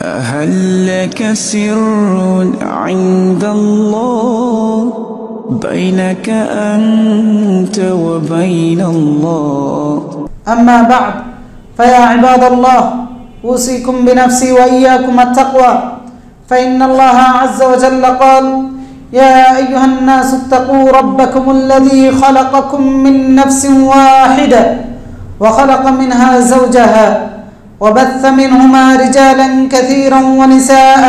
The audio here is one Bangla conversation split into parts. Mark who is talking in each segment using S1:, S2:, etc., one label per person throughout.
S1: هل لك سر عند الله بينك أنت وبين الله
S2: أما بعد فيا عباد الله أوصيكم بنفسي وإياكم التقوى فإن الله عز وجل قال يا أيها الناس اتقوا ربكم الذي خلقكم من نفس واحدة وخلق منها زوجها وبث منهما رجالا كثيرا ونساء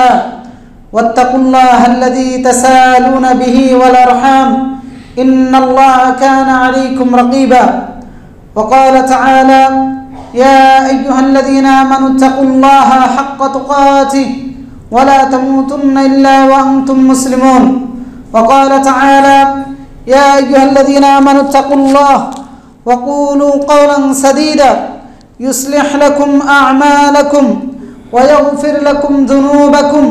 S2: واتقوا الله الذي تسالون به والأرحام إن الله كان عليكم رقيبا وقال تعالى يا أيها الذين آمنوا اتقوا الله حق تقاته ولا تموتن إلا وأنتم مسلمون وقال تعالى يا أيها الذين آمنوا اتقوا الله وقولوا قولا سديدا يصلح لكم أعمالكم ويغفر لكم ذنوبكم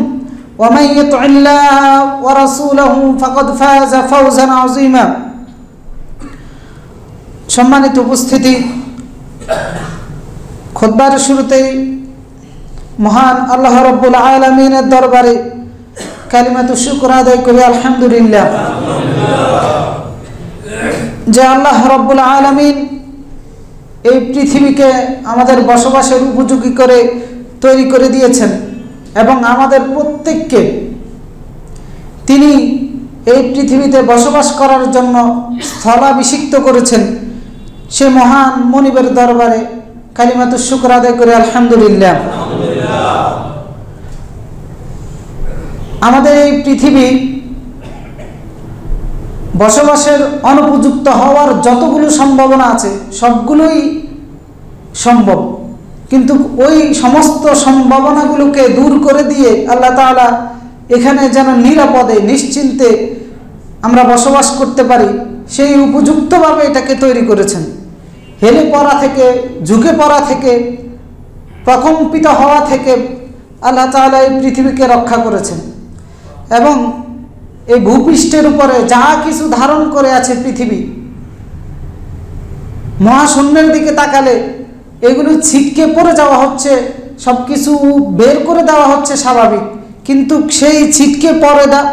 S2: ومن يطع الله ورسوله فقد فاز فوزا عظيما সম্মানিত উপস্থিতি খুতবার শুরুতেই মহান আল্লাহ রাব্বুল আলামিনের দরবারে কালিমাতু শুকর আদায় করি আলহামদুলিল্লাহ যে আল্লাহ রাব্বুল আলামিন এই পৃথিবীকে আমাদের বসবাসের উপযোগী করে তৈরি করে দিয়েছেন এবং আমাদের প্রত্যেককে তিনি এই পৃথিবীতে বসবাস করার জন্য স্থলাভিষিক্ত করেছেন সে মহান মনিবের দরবারে কালিমাতু শুকর আদায় করে আলহামদুলিল্লাহ। আমাদের এই পৃথিবী বসবাসের অনুপযুক্ত হওয়ার যতগুলো সম্ভাবনা আছে সবগুলোই সম্ভব, কিন্তু ওই সমস্ত সম্ভাবনাগুলোকে দূর করে দিয়ে আল্লাহ তাআলা এখানে যেন নিরাপদে নিশ্চিন্তে আমরা বসবাস করতে পারি সেই উপযুক্তভাবে এটাকে তৈরি করেছেন। হেলে পড়া থেকে, ঝুঁকে পড়া থেকে, প্রকম্পিত হওয়া থেকে আল্লাহ তাআলা এই পৃথিবীকে রক্ষা করেছেন এবং এই ভূপৃষ্ঠের উপরে যা কিছু ধারণ করে আছে পৃথিবী, মহাশূন্যের দিকে তাকালে এগুলো ছিটকে পড়ে যাওয়া হচ্ছে, সব কিছু বের করে দেওয়া হচ্ছে স্বাভাবিক, কিন্তু সেই ছিটকে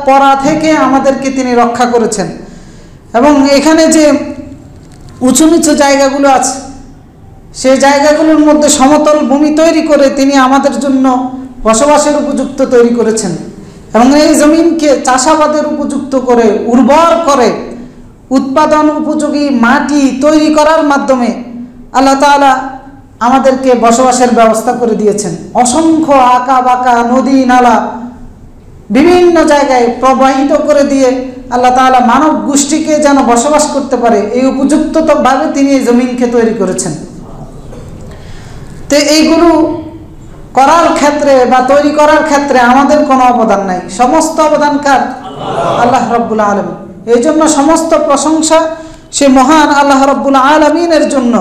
S2: পড়া থেকে আমাদেরকে তিনি রক্ষা করেছেন। এবং এখানে যে উঁচু নিচু জায়গাগুলো আছে সেই জায়গাগুলোর মধ্যে সমতল ভূমি তৈরি করে তিনি আমাদের জন্য বসবাসের উপযুক্ত তৈরি করেছেন এবং এই জমিনকে চাষাবাদের উপযুক্ত করে উর্বর করে উৎপাদন উপযোগী মাটি তৈরি করার মাধ্যমে আল্লাহ তাআলা আমাদেরকে বসবাসের ব্যবস্থা করে দিয়েছেন। অসংখ্য আঁকা বাঁকা নদী নালা বিভিন্ন জায়গায় প্রবাহিত করে দিয়ে আল্লাহ তাআলা মানব গোষ্ঠীকে যেন বসবাস করতে পারে এই উপযুক্তভাবে তিনি এই জমিনকে তৈরি করেছেন। তো এইগুলো করার ক্ষেত্রে বা তৈরি করার ক্ষেত্রে আমাদের কোনো অবদান নাই, সমস্ত অবদান কার? আল্লাহ রাব্বুল আলামিন। এই জন্য সমস্ত প্রশংসা সে মহান আল্লাহ রাব্বুল আলামিনের জন্য,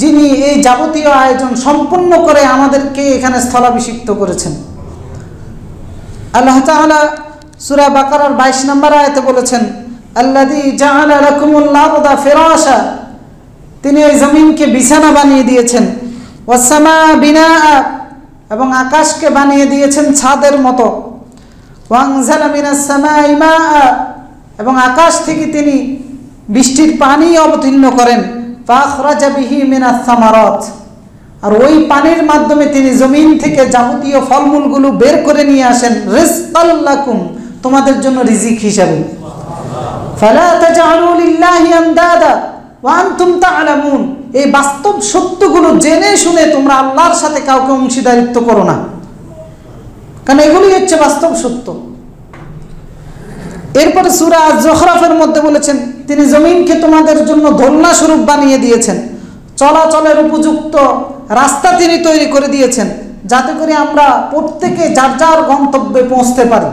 S2: যিনি এই যাবতীয় আয়োজন সম্পূর্ণ করে আমাদেরকে এখানে স্থলাভিষিক্ত করেছেন। আল্লাহ তাআলা সূরা বাকারার 22 নম্বর আয়াতে বলেছেন আল্লাযী জাআলা লাকুমুল আরদা ফিরাশা, তিনি এই জমিনকে বিছানা বানিয়ে দিয়েছেন, ওয়াস সামাআ বিনাআ, এবং আকাশকে বানিয়ে দিয়েছেন ছাদের মতো, ওয়ানজালা মিনাস সামাই মাআ, এবং আকাশ থেকে তিনি বৃষ্টির পানি অবতীর্ণ করেন, ফাখরাজা বিহি মিনাস সামারাত, আর ওই পানির মাধ্যমে তিনি জমিন থেকে যাবতীয় ফলমূলগুলো বের করে নিয়ে আসেন, রিজকাল লাকুম, তোমাদের জন্য রিজিক হিসাবে। ফালা তাজআলু লিল্লাহি আনদাদা ওয়া আনতুম তা'লামুন, এই বাস্তব সত্যগুলো জেনে শুনে তোমরা আল্লাহর সাথে কাউকে অংশীদারিত্ব করো না, কারণ এগুলোই হচ্ছে বাস্তব সত্য। এরপরে সূরা আয-যুখরাফের মধ্যে বলেছেন তিনি জমিনকে তোমাদের জন্য দোলনা স্বরূপ বানিয়ে দিয়েছেন, চলাচলের উপযুক্ত রাস্তা তিনি তৈরি করে দিয়েছেন যাতে করে আমরা প্রত্যেকে যার যার গন্তব্যে পৌঁছতে পারি।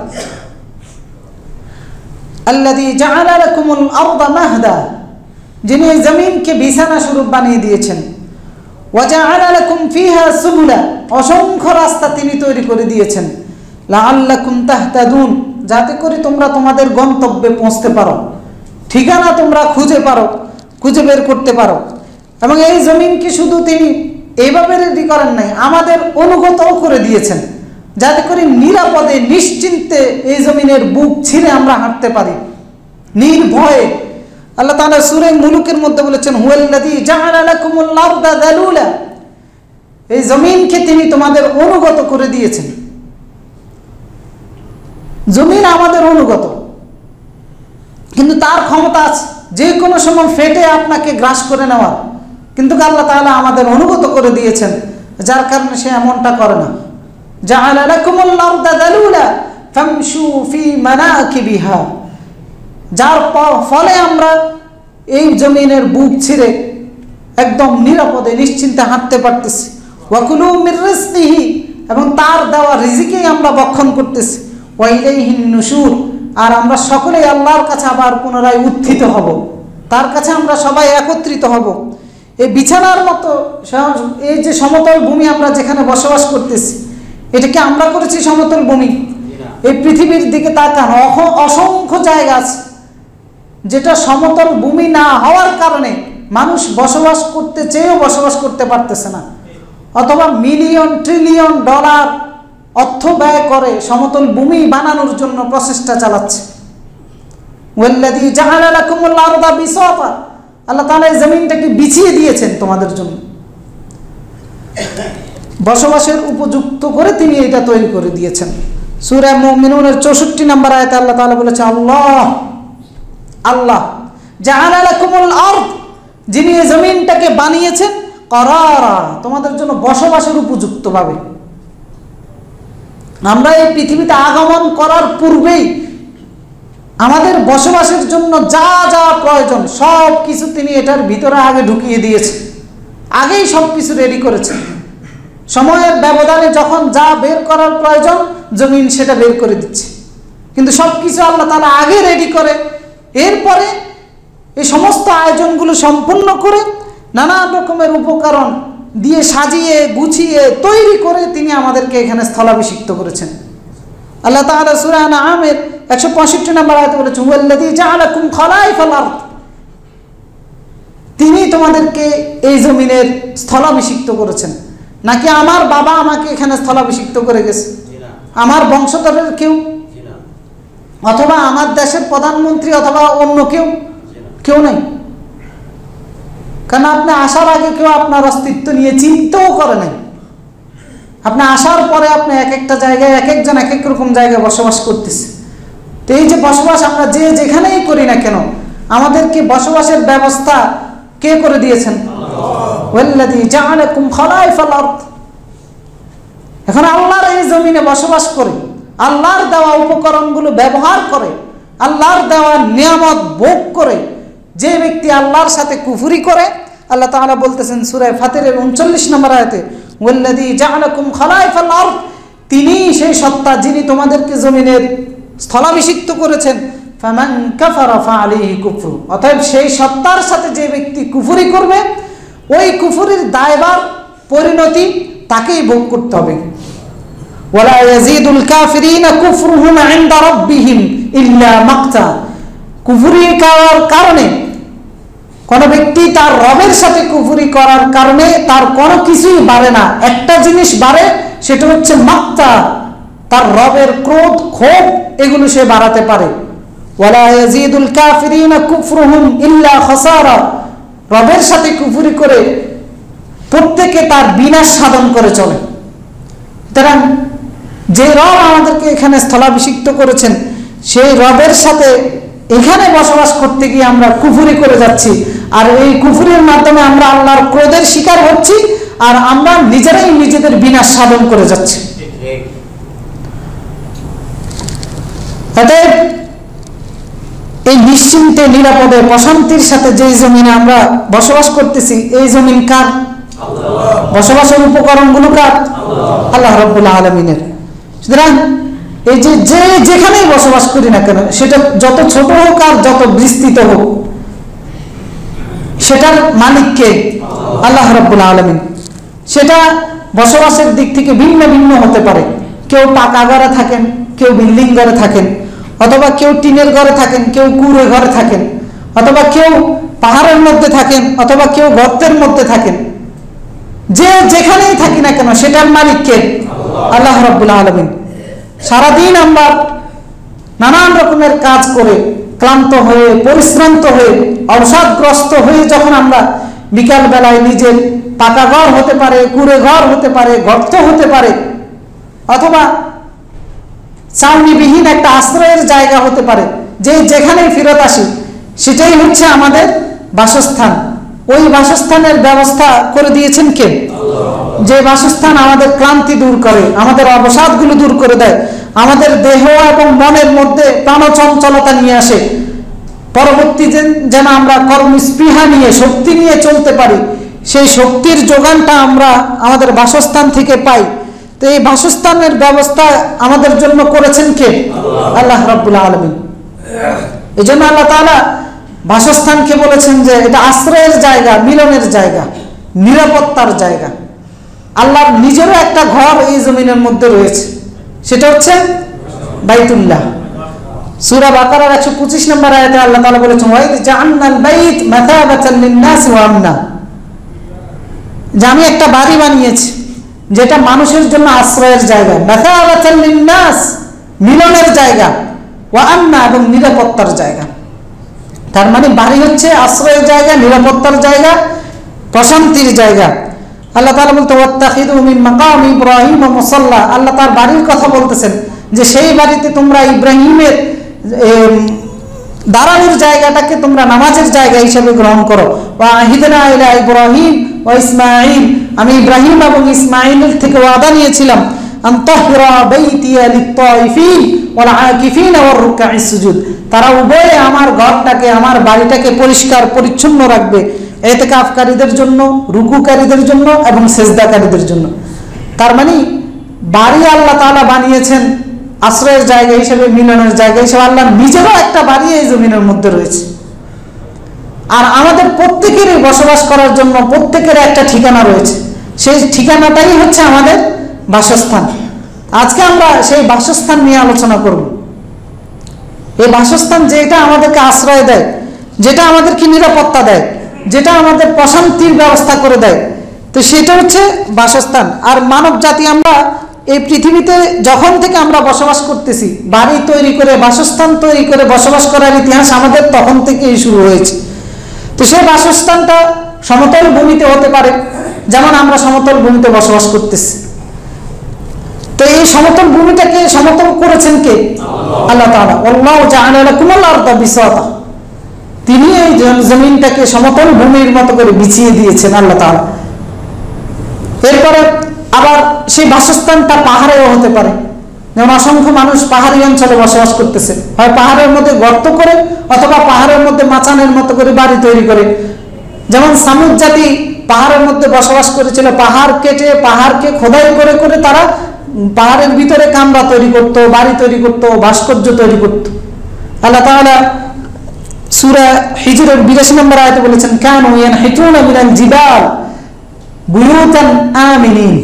S2: আল্লাযী জাআলা লাকুমুল আরদা মাহদা, যিনি এই জমিনকে বিছানা স্বরূপ বানিয়ে দিয়েছেন, ওয়া জাআলা লাকুম ফিহা সুবুলা, অসংখ্য রাস্তা তিনি তৈরি করে দিয়েছেন, লাআল্লাকুম তাহতাদুন, যাতে করে তোমরা তোমাদের গন্তব্যে পৌঁছতে পারো, ঠিকানা তোমরা খুঁজে বের করতে পারো। এবং এই জমিনকে শুধু তিনি এইভাবে রেডি করেন নাই, আমাদের অনুগতও করে দিয়েছেন যাতে করে নিরাপদে নিশ্চিন্তে এই জমিনের বুক ছিঁড়ে আমরা হাঁটতে পারি নির্ভয়ে। আল্লাহ তাআলা সূরা মুলুকের মধ্যে বলেছেন, হুয়াল্লাযী জাআলা লাকুমুল আরদা যালুলা, এই জমিনকে তিনি তোমাদের অনুগত করে দিয়েছেন। জমিন আমাদের অনুগত, কিন্তু তার ক্ষমতা আছে যে কোনো সময় ফেটে আপনাকে গ্রাস করে নেওয়ার, কিন্তু আল্লাহ তাআলা আমাদের অনুগত করে দিয়েছেন, যার কারণে সে এমনটা করে না। জাআলা লাকুমুল আরদা যালুলা ফামশু ফি মানাকিবিহা, যার ফলে আমরা এই জমিনের বুক ছিঁড়ে একদম নিরাপদে নিশ্চিন্তে হাঁটতে পারতেছি। ওয়াকুলু মির রিজকিহি, এবং তার দেওয়া রিজিকেই আমরা ভক্ষণ করতেছি। ওয়া ইলাইহিন নুশুর, আর আমরা সকলেই আল্লাহর কাছে আবার পুনরায় উত্থিত হব, তার কাছে আমরা সবাই একত্রিত হব। এই বিছানার মতো এই যে সমতল ভূমি আমরা যেখানে বসবাস করতেছি, এটা কি আমরা করেছি সমতল ভূমি? এই পৃথিবীর দিকে তাকান, অসংখ্য জায়গা আছে যেটা সমতল ভূমি না হওয়ার কারণে মানুষ বসবাস করতে চেয়েও বসবাস করতে পারতেছে না, অথবা মিলিয়ন ট্রিলিয়ন ডলার অর্থ ব্যয় করে সমতল ভূমি বানানোর জন্য প্রচেষ্টা চালাচ্ছে। ওয়াল্লাযী জাআলা লাকুমুল আরদা বিসাতা, আল্লাহ তাআলা এই জমিনটাকে বিছিয়ে দিয়েছেন তোমাদের জন্য, বসবাসের উপযুক্ত করে তিনি এটা তৈরি করে দিয়েছেন। সূরা মুমিনুনের 64 নম্বর আয়াতে আল্লাহ তাআলা বলেছে, আল্লাহ জাআলা লাকুমুল আরদ, যিনি এই জমিনটাকে বানিয়েছেন করারা, তোমাদের জন্য বসবাসের উপযুক্ত ভাবে। আমরা এই পৃথিবীতে আগমন করার পূর্বেই আমাদের বসবাসের জন্য যা যা প্রয়োজন সব কিছু তিনি এটার ভিতরে আগে ঢুকিয়ে দিয়েছেন, আগেই সব কিছু রেডি করেছেন। সময়ের ব্যবধানে যখন যা বের করার প্রয়োজন জমিন সেটা বের করে দিচ্ছে, কিন্তু সব কিছু আল্লাহ তাআলা আগে রেডি করে এরপরে এই সমস্ত আয়োজনগুলো সম্পূর্ণ করে নানান রকমের উপকরণ দিয়ে সাজিয়ে গুছিয়ে তৈরি করে তিনি আমাদেরকে এখানে স্থলাভিষিক্ত করেছেন। আল্লাহ তাআলা সূরা আনআমের 165 নম্বর আয়াতে বলেছেন, হুয়াল্লাযী জাআলাকুম খালাইফাল আরদ, তিনি তোমাদেরকে এই জমিনের স্থলাভিষিক্ত করেছেন। নাকি আমার বাবা আমাকে এখানে স্থলাভিষিক্ত করে গেছে, আমার বংশধরের কেউ, অথবা আমার দেশের প্রধানমন্ত্রী, অথবা অন্য কেউ নাই। কারণ আপনি আসার আগে কেউ আপনার অস্তিত্ব নিয়ে চিন্তাও করে নাই। আপনি আসার পরে আপনি এক একটা জায়গায় এক একজন এক এক রকম জায়গায় বসবাস করতেছে। তো এই যে বসবাস আমরা যে যেখানেই করি না কেন, আমাদেরকে বসবাসের ব্যবস্থা কে করে দিয়েছেন? ওয়াল্লাযী জাআলাকুম খালাইফাল আরদ। এখন আল্লাহর এই জমিনে বসবাস করে, আল্লাহর দেওয়া উপকরণগুলো ব্যবহার করে, আল্লাহর দেওয়া নিয়ামত ভোগ করে যে ব্যক্তি আল্লাহর সাথে কুফরি করে, আল্লাহ তাআলা বলতেছেন সূরা ফাতিরের 39 নম্বর আয়াতে, ওয়াল্লাযী জাআলাকুম খালাইফাল আরদ, তিনি সেই সত্তা যিনি তোমাদেরকে জমিনের স্থলাভিষিক্ত করেছেন। ফামান কাফারা ফাআলাইহি কুফরু, অতএব সেই সত্তার সাথে যে ব্যক্তি কুফরি করবে ওই কুফরির দায়ভার পরিণতি তাকেই ভোগ করতে হবে। ওয়ালা ইয়াজিদুল কাফিরিনা কুফরুহুম ইনদা রাব্বিহিম ইল্লা মাকতা, কুফরি করার কারণে কোন ব্যক্তি তার রবের সাথে কুফরি করার কারণে তার কোনো কিছুই বাড়ে না, একটা জিনিস বাড়ে, সেটা হচ্ছে মাকতা, তার রবের ক্রোধ ক্ষোভ, এগুলো সে বাড়াতে পারে। ওয়ালা ইয়াজিদুল কাফিরিনা কুফরুহুম ইল্লা খাসারা, রবের সাথে কুফরি করে প্রত্যেকে তার বিনাশ সাধন করে চলে। সুতরাং যে রব আমাদেরকে এখানে স্থলাভিষিক্ত করেছেন সেই রবের সাথে এখানে বসবাস করতে গিয়ে আমরা কুফরি করে যাচ্ছি, আর এই কুফরির মাধ্যমে আমরা আল্লাহর ক্রোধের শিকার হচ্ছি, আর আমরা নিজেরাই নিজেদের বিনাশ সাধন করে যাচ্ছি। অতএব এই নিশ্চিন্তে নিরাপদে প্রশান্তির সাথে যেই জমিনে আমরা বসবাস করতেছি, এই জমিন কার? বসবাসের উপকরণগুলো কার? আল্লাহ রাব্বুল আলামিনের। সুতরাং এই যে যেখানেই বসবাস করি না কেন, সেটা যত ছোট হোক আর যত বিস্তৃত হোক, সেটার মালিক কে? আল্লাহ রাব্বুল আলামিন। সেটা বসবাসের দিক থেকে ভিন্ন ভিন্ন হতে পারে। কেউ পাকা ঘরে থাকেন, কেউ বিল্ডিং ঘরে থাকেন, অথবা কেউ টিনের ঘরে থাকেন, কেউ কুঁড়ে ঘরে থাকেন, অথবা কেউ পাহাড়ের মধ্যে থাকেন, অথবা কেউ গর্তের মধ্যে থাকেন। যে যেখানেই থাকি না কেন সেটার মালিক কে? আল্লাহ রাব্বুল আলামিন। সারাদিন আমরা নানান রকমের কাজ করে ক্লান্ত হয়ে, পরিশ্রান্ত হয়ে, অবসাদগ্রস্ত হয়ে যখন আমরা বিকাল বেলায় নিজের পাকা ঘর হতে পারে, কুড়ে ঘর হতে পারে, গর্ত হতে পারে, অথবা ছাউনিবিহীন একটা আশ্রয়ের জায়গা হতে পারে, যেখানে ফিরত আসি সেটাই হচ্ছে আমাদের বাসস্থান। ওই বাসস্থানের ব্যবস্থা করে দিয়েছেন কে? যে বাসস্থান আমাদের ক্লান্তি দূর করে, আমাদের অবসাদগুলো দূর করে দেয়, আমাদের দেহ এবং মনের মধ্যে প্রাণচঞ্চলতা নিয়ে আসে, পরবর্তী যেন আমরা কর্মস্পৃহা নিয়ে, শক্তি নিয়ে চলতে পারি, সেই শক্তির যোগানটা আমরা আমাদের বাসস্থান থেকে পাই। তো এই বাসস্থানের ব্যবস্থা আমাদের জন্য করেছেন কে? আল্লাহ রাব্বুল আলামিন। এই জন্য আল্লাহ তাআলা বাসস্থানকে বলেছেন যে এটা আশ্রয়ের জায়গা, মিলনের জায়গা, নিরাপত্তার জায়গা। আল্লাহর নিজেরও একটা ঘর এই জমিনের মধ্যে রয়েছে, সেটা হচ্ছে বাইতুল্লাহ। সূরা বাকারার 125 নম্বর আয়াতে আল্লাহ তাআলা বলেছেন, ওয়া ইয জাআলনাল বাইত মাতাবাতান লিন-নাস ওয়া আমনা, যে আমি একটা বাড়ি বানিয়েছি যেটা মানুষের জন্য আশ্রয়ের জায়গা, মাতাবাতান লিন-নাস, মিলনের জায়গা, ওয়া আমনা, এবং নিরাপত্তার জায়গা। তার মানে বাড়ি হচ্ছে আশ্রয়ের জায়গা, নিরাপত্তার জায়গা, প্রশান্তির জায়গা। আল্লাহ তাআলা বলতে ওয়াত্তাখিযু মিন মাকাম ইব্রাহিম মুসাল্লা, আল্লাহ তার বাড়ির কথা বলতেছেন যে সেই বাড়িতে তোমরা ইব্রাহিমের দাঁড়ানোর জায়গাটাকে তোমরা নামাজের জায়গা হিসেবে গ্রহণ করো। ওয়া আহিদনা ইলা ইব্রাহিম ওয়া ইসমাঈল, আমি ইব্রাহিম এবং ইসমাঈলের থেকে ওয়াদা নিয়েছিলাম, আন তাহরা বাইতিয়া লিত-তাইফিন ওয়াল আকিফিন ওয়ার রুকআইস সুজুদ, তারা উভয়ে আমার ঘরটাকে, আমার বাড়িটাকে পরিষ্কার পরিচ্ছন্ন রাখবে ইতিকাফকারীদের জন্য, রুকুকারীদের জন্য এবং সেজদাকারীদের জন্য। তার মানে বাড়ি আল্লাহ তাআলা বানিয়েছেন আশ্রয়ের জায়গা হিসেবে, মিলনের জায়গা হিসেবে। আল্লাহ নিজেরও একটা বাড়ি এই জমিনের মধ্যে রয়েছে, আর আমাদের প্রত্যেকেরই বসবাস করার জন্য প্রত্যেকের একটা ঠিকানা রয়েছে, সেই ঠিকানাটাই হচ্ছে আমাদের বাসস্থান। আজকে আমরা সেই বাসস্থান নিয়ে আলোচনা করব। এই বাসস্থান যেটা আমাদেরকে আশ্রয় দেয়, যেটা আমাদেরকে নিরাপত্তা দেয়, যেটা আমাদের প্রশান্তির ব্যবস্থা করে দেয়, তো সেটা হচ্ছে বাসস্থান। আর মানব জাতি আমরা এই পৃথিবীতে যখন থেকে আমরা বসবাস করতেছি, বাড়ি তৈরি করে, বাসস্থান তৈরি করে বসবাস করার ইতিহাস আমাদের তখন থেকেই শুরু হয়েছে। তো সেই বাসস্থানটা সমতল ভূমিতে হতে পারে, যেমন আমরা সমতল ভূমিতে বসবাস করতেছি। তো এই সমতল ভূমিটাকে সমতল করেছেন কে? আল্লাহ তাআলা। আল্লাহু জাআলা লাকুমুল আরদা বিসাতা, তিনি এই জমিনটাকে সমতল ভূমির মতো করে বিছিয়ে দিয়েছেন আল্লাহ তাআলা। এরপরে আবার সেই বাসস্থানটা পাহাড়েও হতে পারে, যেমন অসংখ্য মানুষ পাহাড়ি অঞ্চলে বসবাস করতেছে, হয় পাহাড়ের মধ্যে গর্ত করে অথবা পাহাড়ের মধ্যে মাচানের মতো করে বাড়ি তৈরি করে। যেমন সামুদ জাতি পাহাড়ের মধ্যে বসবাস করেছিল, পাহাড় কেটে, পাহাড়কে খোদাই করে করে তারা পাহাড়ের ভিতরে কামরা তৈরি করত, বাড়ি তৈরি করত, ভাস্কর্য তৈরি করত। আল্লাহ তাআলা সূরা হিজরের 82 নম্বর আয়াতে বলেছেন, কানু ইয়ানহিতুনা মিনাল জিবাল বুয়ুতান আমিনিন,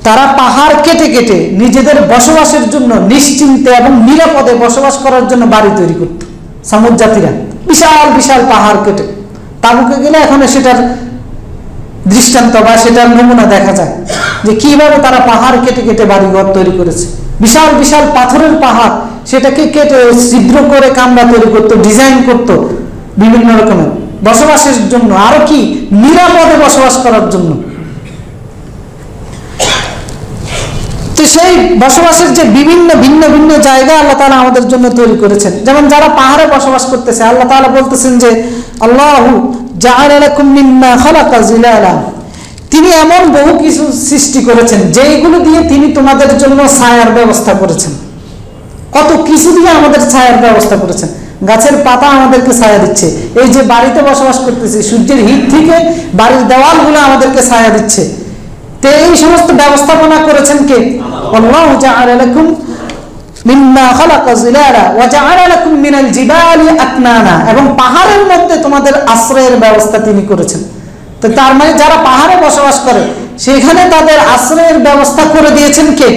S2: তারা পাহাড় কেটে কেটে নিজেদের বসবাসের জন্য নিশ্চিন্তে এবং নিরাপদে বসবাস করার জন্য বাড়ি তৈরি করত সামুদ জাতিরা। বিশাল বিশাল পাহাড় কেটে, তাবুকে গেলে এখন সেটার দৃষ্টান্ত বা সেটার নমুনা দেখা যায় যে কিভাবে তারা পাহাড় কেটে কেটে বাড়িঘর তৈরি করেছে। বিশাল বিশাল পাথরের পাহাড়, সেটাকে কেটে ছিদ্র করে কামরা তৈরি করতো, ডিজাইন করতো বিভিন্ন রকমের বসবাসের জন্য, আরো কি নিরাপদে বসবাস করার জন্য। তো সেই বসবাসের যে বিভিন্ন ভিন্ন ভিন্ন জায়গা আল্লাহ তাআলা আমাদের জন্য তৈরি করেছেন। যেমন যারা পাহাড়ে বসবাস করতেছে, আল্লাহ তাআলা বলতেছেন যে আল্লাহু জাআলা লাকুম মিম্মা খালাকা জিলালা, তিনি এমন বহু কিছু সৃষ্টি করেছেন যেইগুলো দিয়ে তিনি তোমাদের জন্য ছায়ার ব্যবস্থা করেছেন। কত কিছু দিয়ে আমাদের ছায়ার ব্যবস্থা করেছেন। গাছের পাতা আমাদেরকে ছায়া দিচ্ছে, এই যে বাড়িতে বসবাস করতেছি সূর্যের হিট থেকে বাড়ির দেওয়ালগুলো আমাদেরকে ছায়া দিচ্ছে। তো এই সমস্ত ব্যবস্থাপনা করেছেন কে? আল্লাহু জাআলা লাকুম মিম্মা খালাকা জিলালা ওয়া জাআলা লাকুম মিনাল জিবালি আকনানা, এবং পাহাড়ের মধ্যে তোমাদের আশ্রয়ের ব্যবস্থা তিনি করেছেন। তো তার মানে যারা পাহাড়ে বসবাস করে সেখানে তাদের আশ্রয়ের ব্যবস্থা করে দিয়েছেন কে?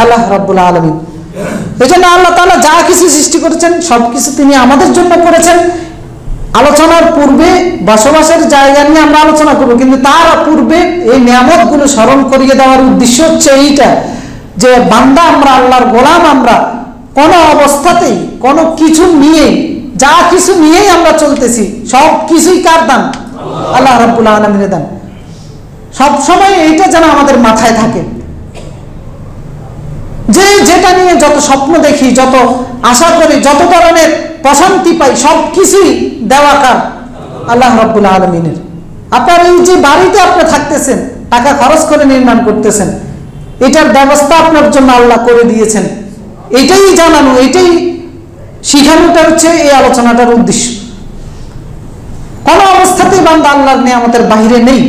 S2: আল্লাহ রাব্বুল আলামিন। এজন্য আল্লাহ তাআলা যা কিছু সৃষ্টি করেছেন সবকিছু তিনি আমাদের জন্য করেছেন, আলোচনার পূর্বে বসবাসের জায়গা নিয়ে আমরা আলোচনা করব, কিন্তু তার পূর্বে এই নিয়ামতগুলো স্মরণ করিয়ে দেওয়ার উদ্দেশ্য হচ্ছে এইটা যে বান্দা আমরা, আল্লাহর গোলাম আমরা, কোনো অবস্থাতেই কোনো কিছু নিয়ে, যা কিছু নিয়েই আমরা চলতেছি সব কিছুই কার দান? আল্লাহ রাব্বুল আলামিনের দান। সবসময় এইটা যেন আমাদের মাথায় থাকে যে যেটা নিয়ে যত স্বপ্ন দেখি, যত আশা করি, যত ধরনের প্রশান্তি পাই, সব কিছুই দেওয়া কার? আল্লাহ রাব্বুল আলামিনের। আপনার এই যে বাড়িতে আপনি থাকতেছেন, টাকা খরচ করে নির্মাণ করতেছেন, এটার ব্যবস্থা আপনার জন্য আল্লাহ করে দিয়েছেন। এটাই জানানো, এটাই শিখানোটা হচ্ছে এই আলোচনাটার উদ্দেশ্য। কোনো অবস্থাতেই বান্দা আল্লাহর নিয়ামতের বাহিরে নেই।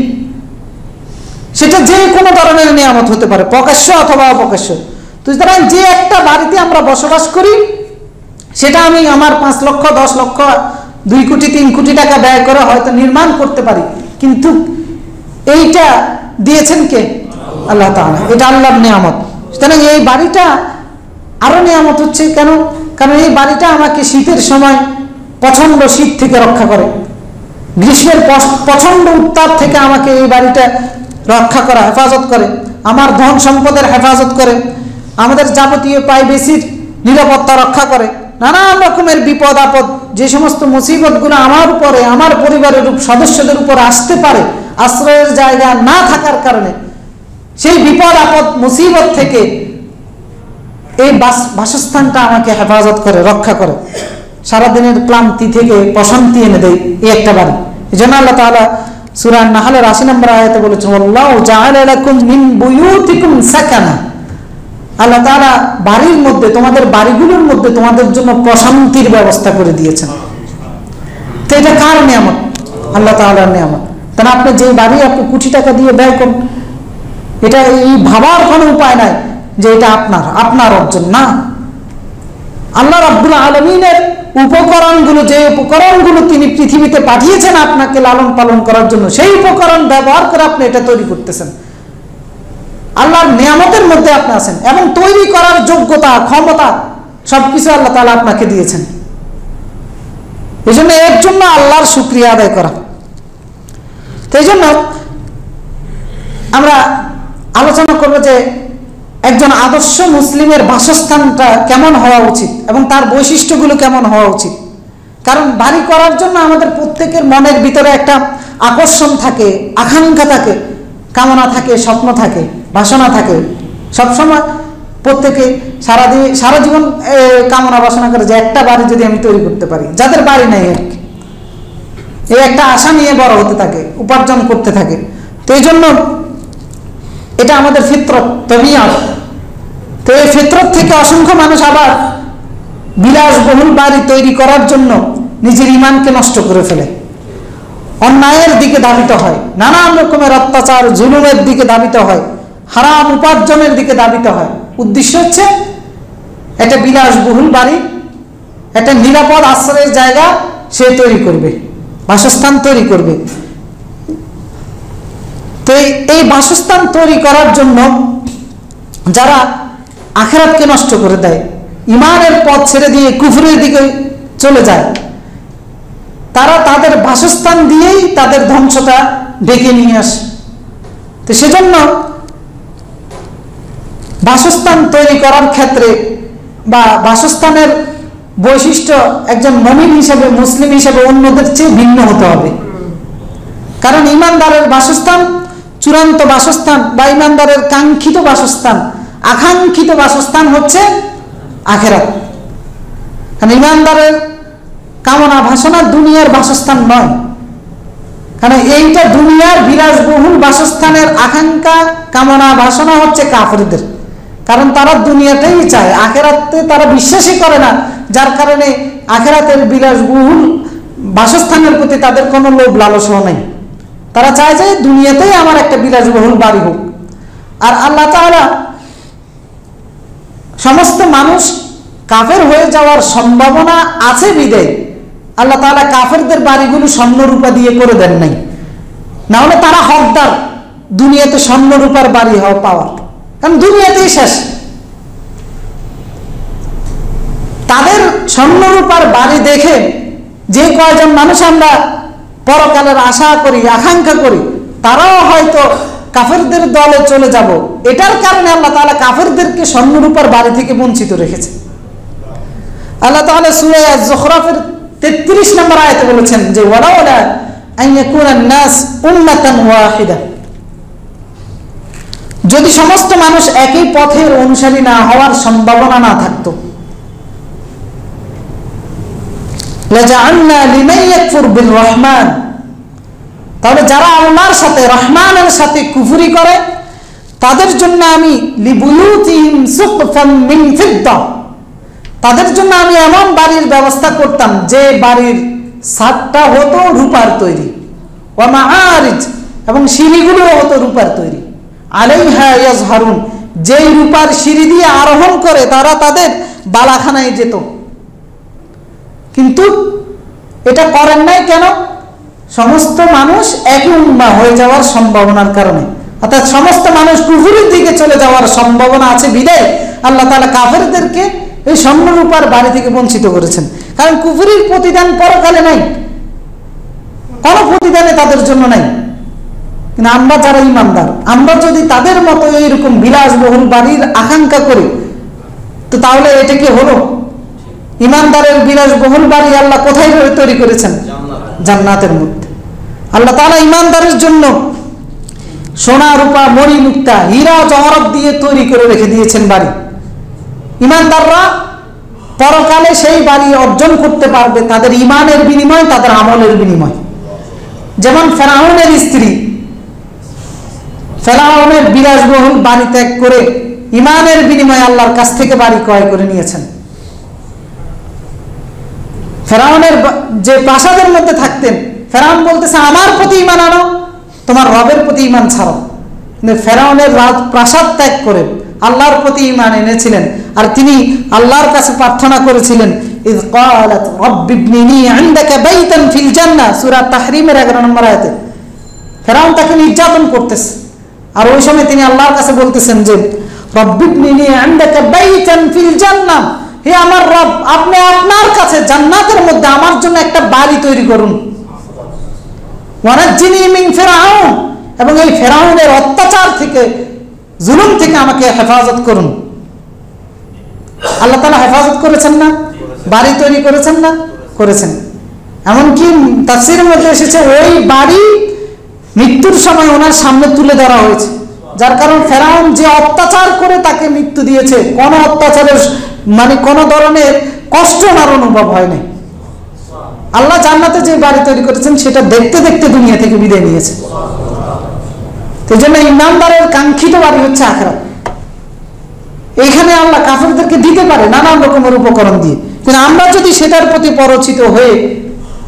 S2: সেটা যে কোনো ধরনের নিয়ামত হতে পারে, প্রকাশ্য অথবা অপ্রকাশ্য। সুতরাং যে একটা বাড়িতে আমরা বসবাস করি, সেটা আমি আমার 5 লক্ষ, 10 লক্ষ, 2 কোটি, 3 কোটি টাকা ব্যয় করে হয়তো নির্মাণ করতে পারি, কিন্তু এইটা দিয়েছেন কে? আল্লাহ তাআলা। এটা আল্লাহর নিয়ামত। সুতরাং এই বাড়িটা আরো নিয়ামত হচ্ছে কেন? কারণ এই বাড়িটা আমাকে শীতের সময় প্রচন্ড শীত থেকে রক্ষা করে, গ্রীষ্মের প্রচন্ড উত্তাপ থেকে আমাকে এই বাড়িটা রক্ষা করা, হেফাজত করে, আমার ধন সম্পদের হেফাজত করে, আমাদের যাবতীয় প্রাইভেসির নিরাপত্তা রক্ষা করে, নানান রকমের বিপদ আপদ, যে সমস্ত মুসিবতগুলো আমার উপরে, আমার পরিবারের সদস্যদের উপর আসতে পারে আশ্রয়ের জায়গা না থাকার কারণে, সেই বিপদ আপদ মুসিবত থেকে এই বাসস্থানটা আমাকে হেফাজত করে, রক্ষা করে, সারাদিনের ক্লান্তি থেকে প্রশান্তি এনে দেয় এই একটা বাড়ি। এই জন্য আল্লাহ তাআলা সূরা নাহলের 80 নম্বর আয়াতে বলেছেন, আল্লাহু জাআলা লাকুম মিন বুয়ুতিকুম সাকানা। আল্লাহ তাআলা বাড়ির মধ্যে, তোমাদের বাড়িগুলোর মধ্যে তোমাদের জন্য প্রশান্তির ব্যবস্থা করে দিয়েছেন। তো এটা কার নিয়ামত? আল্লাহ তাআলার নিয়ামত। তাহলে আপনি যে বাড়ি আপনি কোটি টাকা দিয়ে ব্যয় করুন, এটা এই ভাবার কোনো উপায় নাই যে এটা আপনার অর্জন না। আল্লাহ রাব্বুল আলামিনের উপকরণগুলো, যে উপকরণগুলো তিনি পৃথিবীতে পাঠিয়েছেন আপনাকে লালন পালন করার জন্য, সেই উপকরণ ব্যবহার করে আপনি এটা তৈরি করতেছেন। আল্লাহর নিয়ামতের মধ্যে আপনি আছেন এবং তৈরি করার যোগ্যতা, ক্ষমতা সবকিছু আল্লাহ তাআলা আপনাকে দিয়েছেন। এই জন্য এর জন্য আল্লাহর শুকরিয়া আদায় করা। তো এই জন্য আমরা আলোচনা করব যে একজন আদর্শ মুসলিমের বাসস্থানটা কেমন হওয়া উচিত এবং তার বৈশিষ্ট্যগুলো কেমন হওয়া উচিত। কারণ বাড়ি করার জন্য আমাদের প্রত্যেকের মনের ভিতরে একটা আকর্ষণ থাকে, আকাঙ্ক্ষা থাকে, কামনা থাকে, স্বপ্ন থাকে, বাসনা থাকে। সবসময় প্রত্যেকে সারা জীবন কামনা বাসনা করে যে একটা বাড়ি যদি আমি তৈরি করতে পারি। যাদের বাড়ি নেই আর কি, এই একটা আশা নিয়ে বড় হতে থাকে, উপার্জন করতে থাকে। তো এই জন্য এটা আমাদের ফিতরত, তবিয়ত। তো এই ফিতরত থেকে অসংখ্য মানুষ আবার বিলাসবহুল বাড়ি তৈরি করার জন্য নিজের ঈমানকে নষ্ট করে ফেলে, অন্যায়ের দিকে ধাবিত হয়, নানান রকমের অত্যাচার জুলুমের দিকে ধাবিত হয়, হারাম উপার্জনের দিকে ধাবিত হয়। উদ্দেশ্য হচ্ছে একটা বিলাসবহুল বাড়ি, একটা নিরাপদ আশ্রয়ের জায়গা সে তৈরি করবে, বাসস্থান তৈরি করবে। তো এই বাসস্থান তৈরি করার জন্য যারা আখিরাতকে নষ্ট করে দেয়, ঈমানের পথ ছেড়ে দিয়ে কুফরের দিকে চলে যায়, তারা তাদের বাসস্থান দিয়েই তাদের ধ্বংসটা ডেকে নিয়ে আসে। তো সেজন্য বাসস্থান তৈরি করার ক্ষেত্রে বা বাসস্থানের বৈশিষ্ট্য একজন মুমিন হিসেবে, মুসলিম হিসেবে অন্যদের চেয়ে ভিন্ন হতে হবে। কারণ ঈমানদারের বাসস্থান চূড়ান্ত বাসস্থান বা ঈমানদারের কাঙ্ক্ষিত বাসস্থান, আকাঙ্ক্ষিত বাসস্থান হচ্ছে আখিরাত। কারণ ঈমানদারের কামনা বাসনা দুনিয়ার বাসস্থান নয়। কারণ এইটা দুনিয়ার বিলাসবহুল বাসস্থানের আকাঙ্ক্ষা, কামনা বাসনা হচ্ছে কাফেরদের। কারণ তারা দুনিয়াতেই চায়, আখিরাতে তারা বিশ্বাসই করে না, যার কারণে আখিরাতের বিলাসবহুল বাসস্থানের প্রতি তাদের কোনো লোভ লালসাও নেই। তারা চায় যে দুনিয়াতেই আমার একটা বিলাসবহুল বাড়ি হোক। আর আল্লাহ তাআলা সমস্ত মানুষ কাফের হয়ে যাওয়ার সম্ভাবনা আছে বিদায় আল্লাহ তাআলা কাফেরদের বাড়িগুলো স্বর্ণরূপা দিয়ে করে দেন নাই, না হলে তারা হকদার দুনিয়াতে স্বর্ণরূপার বাড়ি পাওয়ার। কারণ দুনিয়াতেই শেষ। তাদের স্বর্ণরূপার বাড়ি দেখে যে কয়জন মানুষ আমরা পরকালের আশা করি, আকাঙ্ক্ষা করি, তারাও হয়তো কাফেরদের দলে চলে যাব। এটার কারণে আল্লাহ তাআলা কাফেরদেরকে স্বর্ণরূপার বাড়ি থেকে বঞ্চিত রেখেছে। আল্লাহ তাআলা সূরা আয-যুখরাফের 33 নম্বর আয়াতে বলেছেন যে ওয়ালাউলা আন ইয়াকুনান নাস উম্মাতান ওয়াহিদা, যদি সমস্ত মানুষ একই পথের অনুসারী না হওয়ার সম্ভাবনা না থাকতো, লাজাআলনা লিমান ইয়াকফুর বির রহমান, তাহলে যারা আল্লাহর সাথে, রহমানের সাথে কুফরি করে, তাদের জন্য আমি লিবুয়ুতিহিম সুকফাম মিন ফিদ্দা, তাদের জন্য আমি এমন বাড়ির ব্যবস্থা করতাম যে বাড়ির ছাদটা হতো রূপার তৈরি, ওয়া মাআরিজ, এবং সিঁড়িগুলো হতো রূপার তৈরি, আলাইহা ইয়াজহারুন, যেই রূপার সিঁড়ি দিয়ে আরোহণ করে তারা তাদের বালাখানায় যেত। কিন্তু এটা করেন নাই কেন? সমস্ত মানুষ একই উম্মাহ হয়ে যাওয়ার সম্ভাবনার কারণে, অর্থাৎ সমস্ত মানুষ কুফরের দিকে চলে যাওয়ার সম্ভাবনা আছে বিদায় আল্লাহ তাআলা কাফেরদেরকে এই স্বর্ণরূপার বাড়ি থেকে বঞ্চিত করেছেন। কারণ কুফরের প্রতিদান পরকালে নাই, কোনো প্রতিদানে তাদের জন্য নাই। কিন্তু আমরা যারা ইমানদার, আমরা যদি তাদের মতো এইরকম বিলাসবহুল বাড়ির আকাঙ্ক্ষা করি, তো তাহলে এটা কি হলো? ইমানদারের বিলাসবহুল বাড়ি আল্লাহ কোথায় তৈরি করেছেন? জান্নাতের মধ্যে। আল্লাহ তাআলা ইমানদারের জন্য সোনা, রূপা, মণি, মুক্তা, হীরা, জহরত দিয়ে তৈরি করে রেখে দিয়েছেন বাড়ি। ইমানদাররা পরকালে সেই বাড়ি অর্জন করতে পারবে তাদের ইমানের বিনিময়, তাদের আমলের বিনিময়। যেমন ফেরাউনের স্ত্রী ফেরাউনের বিলাসবহুল বাড়ি ত্যাগ করে ইমানের বিনিময়ে আল্লাহর কাছ থেকে বাড়ি ক্রয় করে নিয়েছেন। ফেরাউনের যে প্রাসাদের মধ্যে থাকতেন, ফেরাউন বলতেছে আমার প্রতি ঈমান আনো, তোমার রবের প্রতি ঈমান ছাড়ো। কিন্তু ফেরাউনের প্রাসাদ ত্যাগ করে আল্লাহর প্রতি ঈমান এনেছিলেন, আর তিনি আল্লাহর কাছে প্রার্থনা করেছিলেন, ইয ক্বালাত রাব্বি ইবনিনি ইনদাকা বাইতান ফিল জান্নাহ, সূরা তাহরিমের 11 নম্বর আয়াতে। ফেরাউন তাকে নির্যাতন করতেছে, আর ওই সময় তিনি আল্লাহর কাছে বলতেছেন যে রাব্বি ইবনিনি ইনদাকা বাইতান ফিল জান্নাহ, হে আমার রব, আপনি আপনার কাছে জান্নাতের মধ্যে আমার জন্য একটা বাড়ি তৈরি করুন। ওয়ানাজ্জিনি মিন ফিরআউন, এবং এই ফেরাউনের অত্যাচার থেকে, জুলুম থেকে আমাকে হেফাজত করুন। আল্লাহ তাআলা হেফাজত করেছেন না? বাড়ি তৈরি করেছেন না? করেছেন। এমনকি তাফসীরের মধ্যে এসেছে ওই বাড়ি মৃত্যুর সময় ওনার সামনে তুলে ধরা হয়েছে, যার কারণ ফেরাউন যে অত্যাচার করে তাকে মৃত্যু দিয়েছে, কোনো অত্যাচারের মানে কোনো ধরনের কষ্ট ওনার অনুভব হয় নাই। আল্লাহ জান্নাতে যে বাড়ি তৈরি করেছেন সেটা দেখতে দেখতে দুনিয়া থেকে বিদায় নিয়েছে। এই জন্য ইমানদারের কাঙ্ক্ষিত বাড়ি হচ্ছে আখিরাত। এইখানে আল্লাহ কাফেরদেরকে দিতে পারে নানান রকমের উপকরণ দিয়ে, কিন্তু আমরা যদি সেটার প্রতি পরচিত হয়ে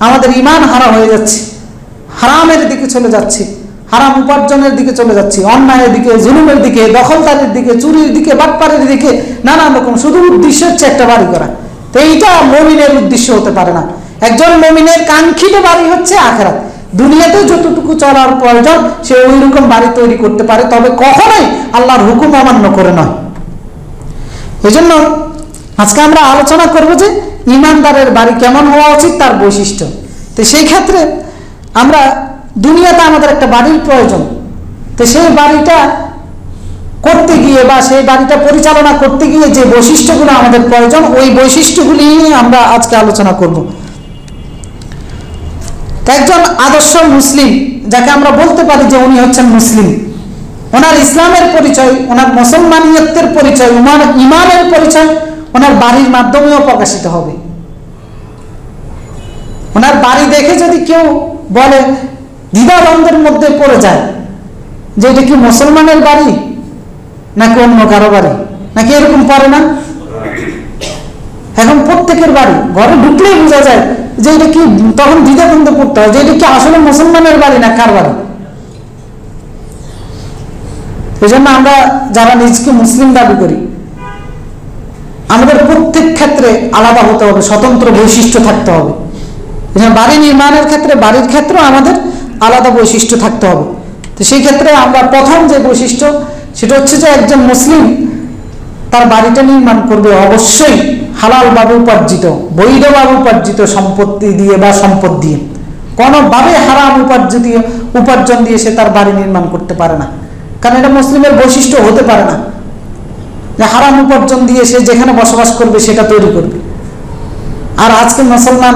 S2: আমাদের ঈমান হারা হয়ে যাচ্ছে, হারামের দিকে চলে যাচ্ছি, হারাম উপার্জনের দিকে চলে যাচ্ছি, অন্যায়ের দিকে, জুলুমের দিকে, দখলদারির দিকে, চুরির দিকে, বাটপাড়ির দিকে, নানান রকম, শুধু উদ্দেশ্য হচ্ছে একটা বাড়ি করা। তো এইটা মুমিনের উদ্দেশ্য হতে পারে না। একজন মুমিনের কাঙ্ক্ষিত বাড়ি হচ্ছে আখিরাত। দুনিয়াতে যতটুকু চলার প্রয়োজন সে ওই রকম বাড়ি তৈরি করতে পারে, তবে কখনোই আল্লাহর হুকুম অমান্য করে নয়। এই জন্য আজকে আমরা আলোচনা করব যে ইমানদারের বাড়ি কেমন হওয়া উচিত, তার বৈশিষ্ট্য। তো সেই ক্ষেত্রে আমরা দুনিয়াতে আমাদের একটা বাড়ির প্রয়োজন, তো সেই বাড়িটা করতে গিয়ে বা সেই বাড়িটা পরিচালনা করতে গিয়ে যে বৈশিষ্ট্যগুলো আমাদের প্রয়োজন, ওই বৈশিষ্ট্যগুলি নিয়ে আমরা আজকে আলোচনা করব। একজন আদর্শ মুসলিম, যাকে আমরা বলতে পারি যে উনি হচ্ছেন মুসলিম, ওনার ইসলামের পরিচয়, ওনার মুসলমানিয়তের পরিচয়, ওনার ইমানের পরিচয় ওনার বাড়ির মাধ্যমেও প্রকাশিত হবে। ওনার বাড়ি দেখে যদি কেউ বলে, দ্বিধাদ্বন্দ্বের মধ্যে পড়ে যায় যে এটা কি মুসলমানের বাড়ি নাকি অন্য কারো বাড়ি, নাকি এরকম পড়ে না? এখন প্রত্যেকের বাড়ি ঘরে ঢুকলেই বোঝা যায় যে এটা কি, তখন দ্বিধাদ্বন্দ্বে পড়তে হয় যে এটা কি আসলে মুসলমানের বাড়ি না কার বাড়ি। এই জন্য আমরা যারা নিজকে মুসলিম দাবি করি, আমাদের প্রত্যেক ক্ষেত্রে আলাদা হতে হবে, স্বতন্ত্র বৈশিষ্ট্য থাকতে হবে। বাড়ি নির্মাণের ক্ষেত্রে, বাড়ির ক্ষেত্রেও আমাদের আলাদা বৈশিষ্ট্য থাকতে হবে। তো সেই ক্ষেত্রে আমরা প্রথম যে বৈশিষ্ট্য সেটা হচ্ছে যে একজন মুসলিম তার বাড়িটা নির্মাণ করবে অবশ্যই হালালভাবে উপার্জিত, বৈধভাবে উপার্জিত সম্পত্তি দিয়ে বা সম্পদ দিয়ে। কোনোভাবে হারাম উপার্জন দিয়ে সে তার বাড়ি নির্মাণ করতে পারে না, কারণ এটা মুসলিমের বৈশিষ্ট্য হতে পারে না যে হারাম উপার্জন দিয়ে সে যেখানে বসবাস করবে সেটা তৈরি করবে। আর আজকে মুসলমান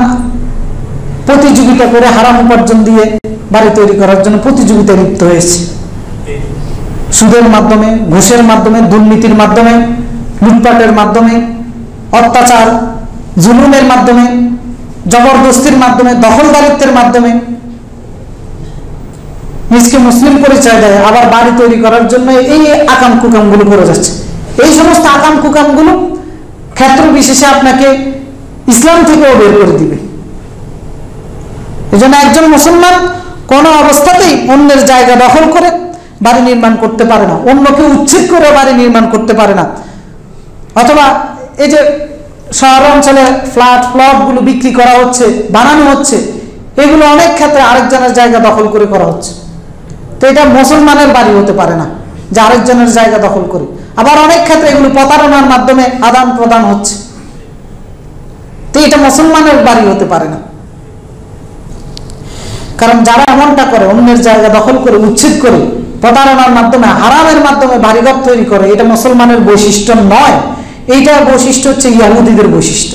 S2: প্রতিযোগিতা করে হারাম উপার্জন দিয়ে বাড়ি তৈরি করার জন্য প্রতিযোগিতায় লিপ্ত হয়েছে, সুদের মাধ্যমে, ঘুষের মাধ্যমে, দুর্নীতির মাধ্যমে, লুটপাটের মাধ্যমে, অত্যাচার জুলুমের মাধ্যমে, জবরদস্তির মাধ্যমে, দখলদারিত্বের মাধ্যমে নিজকে মুসলিম পরিচয় দেয়, আবার বাড়ি তৈরি করার জন্য এই আকাম কুকামগুলো করে যাচ্ছে। এই সমস্ত আকাম কুকামগুলো ক্ষেত্র বিশেষে আপনাকে ইসলাম থেকেও বের করে দিবে। এই জন্য একজন মুসলমান কোনো অবস্থাতেই অন্যের জায়গা দখল করে বাড়ি নির্মাণ করতে পারে না, অন্যকে উচ্ছেদ করে বাড়ি নির্মাণ করতে পারে না। অথবা এই যে শহর অঞ্চলে প্লটগুলো বিক্রি করা হচ্ছে, বানানো হচ্ছে, এগুলো অনেক ক্ষেত্রে আরেকজনের জায়গা দখল করে করা হচ্ছে। তো এটা মুসলমানের বাড়ি হতে পারে না যে আরেকজনের জায়গা দখল করে। আবার অনেক ক্ষেত্রে এগুলো প্রতারণার মাধ্যমে আদান প্রদান হচ্ছে, তো এটা মুসলমানের বাড়ি হতে পারে না। কারণ যারা এমনটা করে, অন্যের জায়গা দখল করে, উচ্ছেদ করে, প্রতারণার মাধ্যমে, হারামের মাধ্যমে বাড়িঘর তৈরি করে, এটা মুসলমানের বৈশিষ্ট্য নয়। এইটার বৈশিষ্ট্য হচ্ছে ইহুদিদের বৈশিষ্ট্য।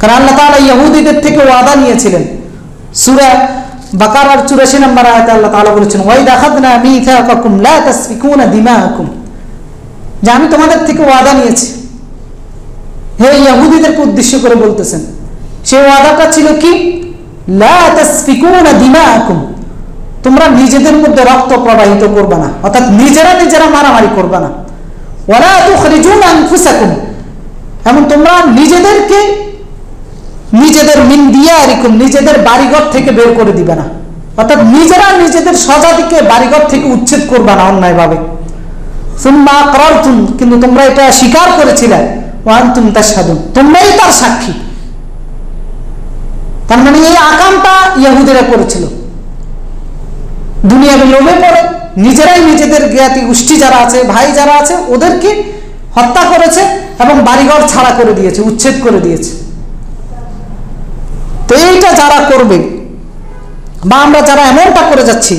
S2: কারণ আল্লাহ তাআলা ইহুদিদের থেকে ওয়াদা নিয়েছিলেন। সূরা বাকারার 84 নম্বর আয়াতে আল্লাহ তাআলা বলেছেন, ওয়াইদা আখাযনা মিসাকাকুম লা তাসফিকুনা দিমাআকুম, যে আমি তোমাদের থেকে ওয়াদা নিয়েছি। হে ইহুদিদেরকে উদ্দেশ্য করে বলতেছেন, সেই ওয়াদাটা ছিল কি? লা তাসফিকুনা দিমাআকুম, তোমরা নিজেদের মধ্যে রক্ত প্রবাহিত করবে না, অর্থাৎ নিজেরা মারামারি করবে না। ওয়ালা তুখরিজুনা আনফুসাকুম, এবং তোমরা নিজেদেরকে নিজেদের মিন দিয়ারিকুম, নিজেদের বাড়িঘর থেকে বের করে দিবে না, অর্থাৎ নিজেরা নিজেদের স্বজাতিকে বাড়িঘর থেকে উচ্ছেদ করবে না অন্যায়ভাবে। সুম্মা আকরারতুম, কিন্তু তোমরা এটা স্বীকার করেছিলে, ওয়া আনতুম তাশহাদুন, তোমরাই তার সাক্ষী। তার মানে এই আকামটা ইহুদিরা করেছিল। দুনিয়ার লোভে পড়ে নিজেরাই নিজেদের জ্ঞাতি গোষ্ঠী যারা আছে, ভাই যারা আছে, ওদেরকে হত্যা করেছে এবং বাড়িঘর ছাড়া করে দিয়েছে, উচ্ছেদ করে দিয়েছে। তো এইটা যারা করবে, বা আমরা যারা এমনটা করে যাচ্ছি,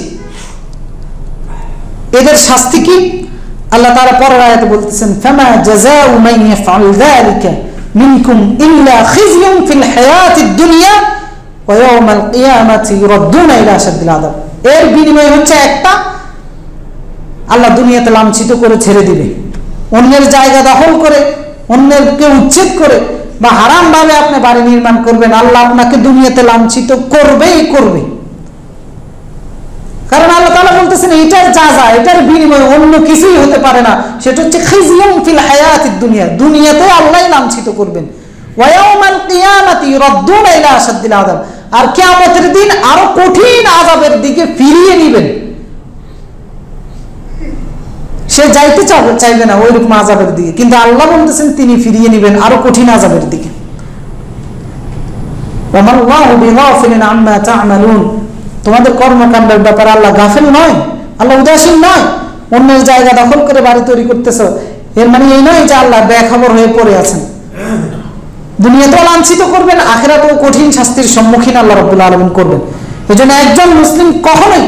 S2: এদের শাস্তি কি? আল্লাহ তাআলা পরের আয়াতে বলতেছেন, ফামা জাযাউ মান ইয়াফআল যালিকা মিনকুম ইল্লা খিজয়ুন ফিল হায়াতিদ দুনিয়া ওয়া ইয়াওমাল কিয়ামাতি ইউরাদ্দুনা ইলা আশাদ্দিল আযাব। এর বিনিময় হচ্ছে একটা, আল্লাহ দুনিয়াতে লাঞ্ছিত করে ছেড়ে দিবে। অন্যের জায়গা দখল করে, অন্যকে উচ্ছেদ করে বা হারাম ভাবে আপনি বাড়ি নির্মাণ করবেন, আল্লাহ আপনাকে দুনিয়াতে লাঞ্ছিত করবেই করবে। কারণ আল্লাহ তাআলা বলতেছেন এটার যা এটার বিনিময় অন্য কিছুই হতে পারে না, সেটা হচ্ছে খিজয়ুন ফিল হায়াতিদ দুনিয়া, দুনিয়াতে আল্লাহই লাঞ্ছিত করবেন। ওয়া ইয়াওমাল কিয়ামাতি ইউরাদ্দুনা ইলা আশাদ্দিল আযাব, আর কিয়ামতের দিন আরো কঠিন আযাবের দিকে ফিরিয়ে নেবেন। সে যাইতে চাইবে না ওইরকম আযাবের দিকে, কিন্তু আল্লাহ বলতেছেন তিনি ফিরিয়ে নেবেন আরো কঠিন আযাবের দিকে। ওয়া মাল্লাহু বিগাফিলিন আম্মা তা'মালুন, তোমাদের কর্মকাণ্ডের ব্যাপারে আল্লাহ গাফিল নয়, আল্লাহ উদাসীন নয়। অন্যের জায়গা দখল করে বাড়ি তৈরি করতেছো, এর মানে এই নয় যে আল্লাহ বেখবর হয়ে পড়ে আছেন। দুনিয়াতেও লাঞ্ছিত করবেন, আখিরাতেও কঠিন শাস্তির সম্মুখীন আল্লাহ রাব্বুল আলামিন করবেন। এজন্য একজন মুসলিম কখনোই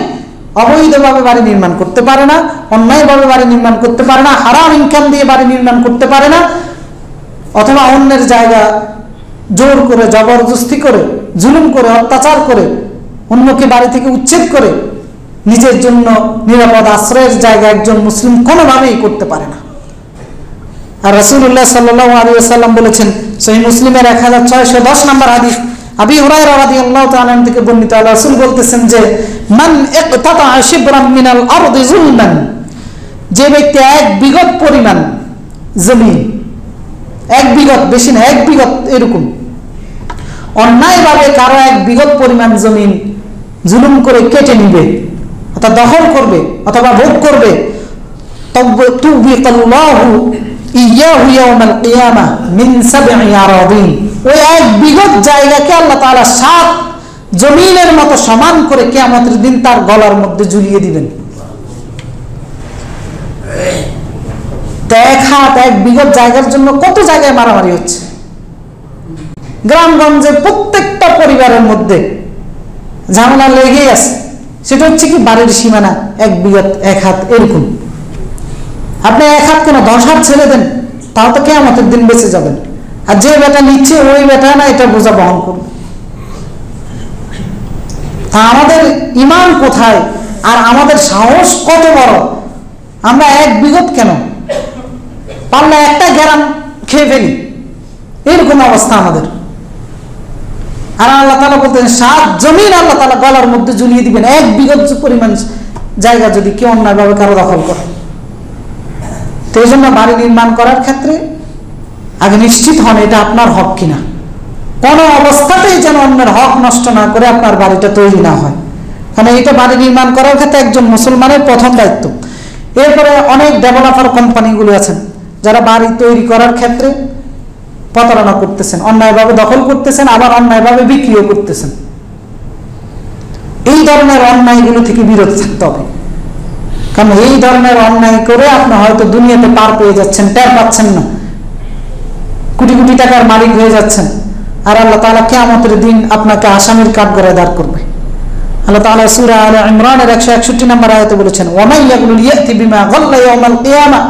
S2: অবৈধভাবে বাড়ি নির্মাণ করতে পারে না, অন্যায়ভাবে বাড়ি নির্মাণ করতে পারে না, হারাম ইনকাম দিয়ে বাড়ি নির্মাণ করতে পারে না, অথবা অন্যের জায়গা জোর করে, জবরদস্তি করে, জুলুম করে, অত্যাচার করে, অন্যকে বাড়ি থেকে উচ্ছেদ করে নিজের জন্য নিরাপদ আশ্রয়ের জায়গা একজন মুসলিম কোনোভাবেই করতে পারে না। আর রাসূলুল্লাহ সাল্লাল্লাহু আলাইহি ওয়াসাল্লাম বলেছেন, সহিহ মুসলিমের 1610 নম্বর হাদিস, আবি হুরায়রা রাদিয়াল্লাহু তাআলা থেকে বর্ণিত, আল্লাহ রাসূল বলতেছেন যে মান ইকতাতা শিবরাম মিনাল আরদি যুলমান, যে ব্যক্তি এক বিঘত পরিমাণ জমিন, এক বিঘত, বেশি না, এক বিঘত এরকম অন্যায়ভাবে কারো এক বিঘত পরিমাণ জমিন জুলুম করে কেটে নিবে, অর্থাৎ দখল করবে অথবা ভোগ করবে, তুবিকাল্লাহু ইয়াহু ইয়াউমাল কিয়ামাহ মিন সাবঈ আরাদিন, ওই এক বিঘত জায়গাকে আল্লাহ তাআলা 7 জমিনের মতো সমান করে কিয়ামতের দিন তার গলার মধ্যে ঝুলিয়ে দিবেন। তো 1 হাত 1 বিঘত জায়গার জন্য কত জায়গায় মারামারি হচ্ছে। গ্রামগঞ্জে প্রত্যেকটা পরিবারের মধ্যে ঝামেলা লেগেই আছে। সেটা হচ্ছে কি বাড়ির সীমানা 1 বিঘত 1 হাত এরকম। আপনি 1 হাত কেন 10 হাত ছেড়ে দেন, তাও তো কিয়ামতের দিন বেঁচে যাবেন। আর যে বেটা নিচ্ছে ওই বেটা না এটা বোঝা বহন করবে। তা আমাদের ঈমান কোথায় আর আমাদের সাহস কত বড়? আমরা 1 বিঘত কেন, পারলে একটা গ্রাম খেয়ে ফেলি, এরকম অবস্থা আমাদের। আর আল্লাহ তাআলা বলতেন 7 জমিন আল্লাহ তাআলা গলার মধ্যে ঝুলিয়ে দিবেন 1 বিঘত পরিমাণ জায়গা যদি কেউ অন্যায়ভাবে কারো দখল করে। তো এই জন্য বাড়ি নির্মাণ করার ক্ষেত্রে আগে নিশ্চিত হন এটা আপনার হক কিনা। কোনো অবস্থাতেই যেন অন্যের হক নষ্ট না করে আপনার বাড়িটা তৈরি না হয়, কারণ এটা বাড়ি নির্মাণ করার ক্ষেত্রে একজন মুসলমানের প্রথম দায়িত্ব। এরপরে অনেক ডেভেলপার কোম্পানিগুলো আছেন যারা বাড়ি তৈরি করার ক্ষেত্রে প্রতারণা করতেছেন, অন্যায়ভাবে দখল করতেছেন, আবার অন্যায়ভাবে বিক্রিও করতেছেন। এই ধরনের অন্যায়গুলো থেকে বিরত থাকতে হবে, কারণ এই ধরনের অন্যায় করে আপনি হয়তো দুনিয়াতে পার পেয়ে যাচ্ছেন, টের পাচ্ছেন না, কোটি কোটি টাকার মালিক হয়ে যাচ্ছেন, আর আল্লাহ তাআলা কিয়ামতের দিন আপনাকে আসামির কাঠগড়ায় দাঁড় করবে। আল্লাহ তাআলা সূরা আলে ইমরানের 161 নম্বর আয়াতে বলেছেন, ওয়া মান ইয়াগলুল ইয়াতি বিমা গাল্লা ইয়াউমাল কিয়ামা,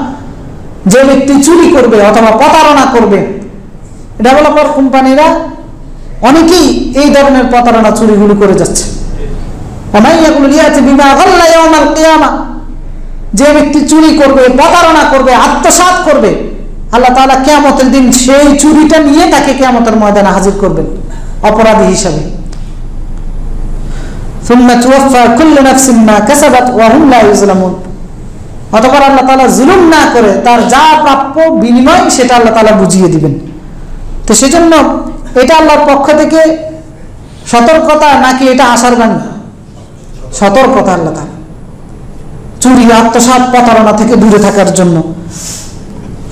S2: যে ব্যক্তি চুরি করবে অথবা প্রতারণা করবে। ডেভেলপার কোম্পানিরা অনেকেই এই ধরনের প্রতারণা চুরিগুলো করে যাচ্ছে। ওয়া মান ইয়াগলুল ইয়াতি বিমা গাল্লা ইয়াউমাল কিয়ামা, যে ব্যক্তি চুরি করবে, প্রতারণা করবে, আত্মসাৎ করবে, আল্লাহ তাআলা কিয়ামতের দিন সেই চুরিটা নিয়ে তাকে কিয়ামতের ময়দানে হাজির করবেন অপরাধী হিসাবে। ثم توفى كل نفس ما كسبت وهم لا يظلمون, অতঃপর আল্লাহ তাআলা জুলুম না করে তার যা প্রাপ্য বিনিময় সেটা আল্লাহ তাআলা বুঝিয়ে দিবেন। তো সেজন্য এটা আল্লাহর পক্ষ থেকে সতর্কতা নাকি এটা আশার বাণী? সতর্কতা আল্লাহ তাআলা চুরি, আত্মসাৎ, প্রতারণা থেকে দূরে থাকার জন্য।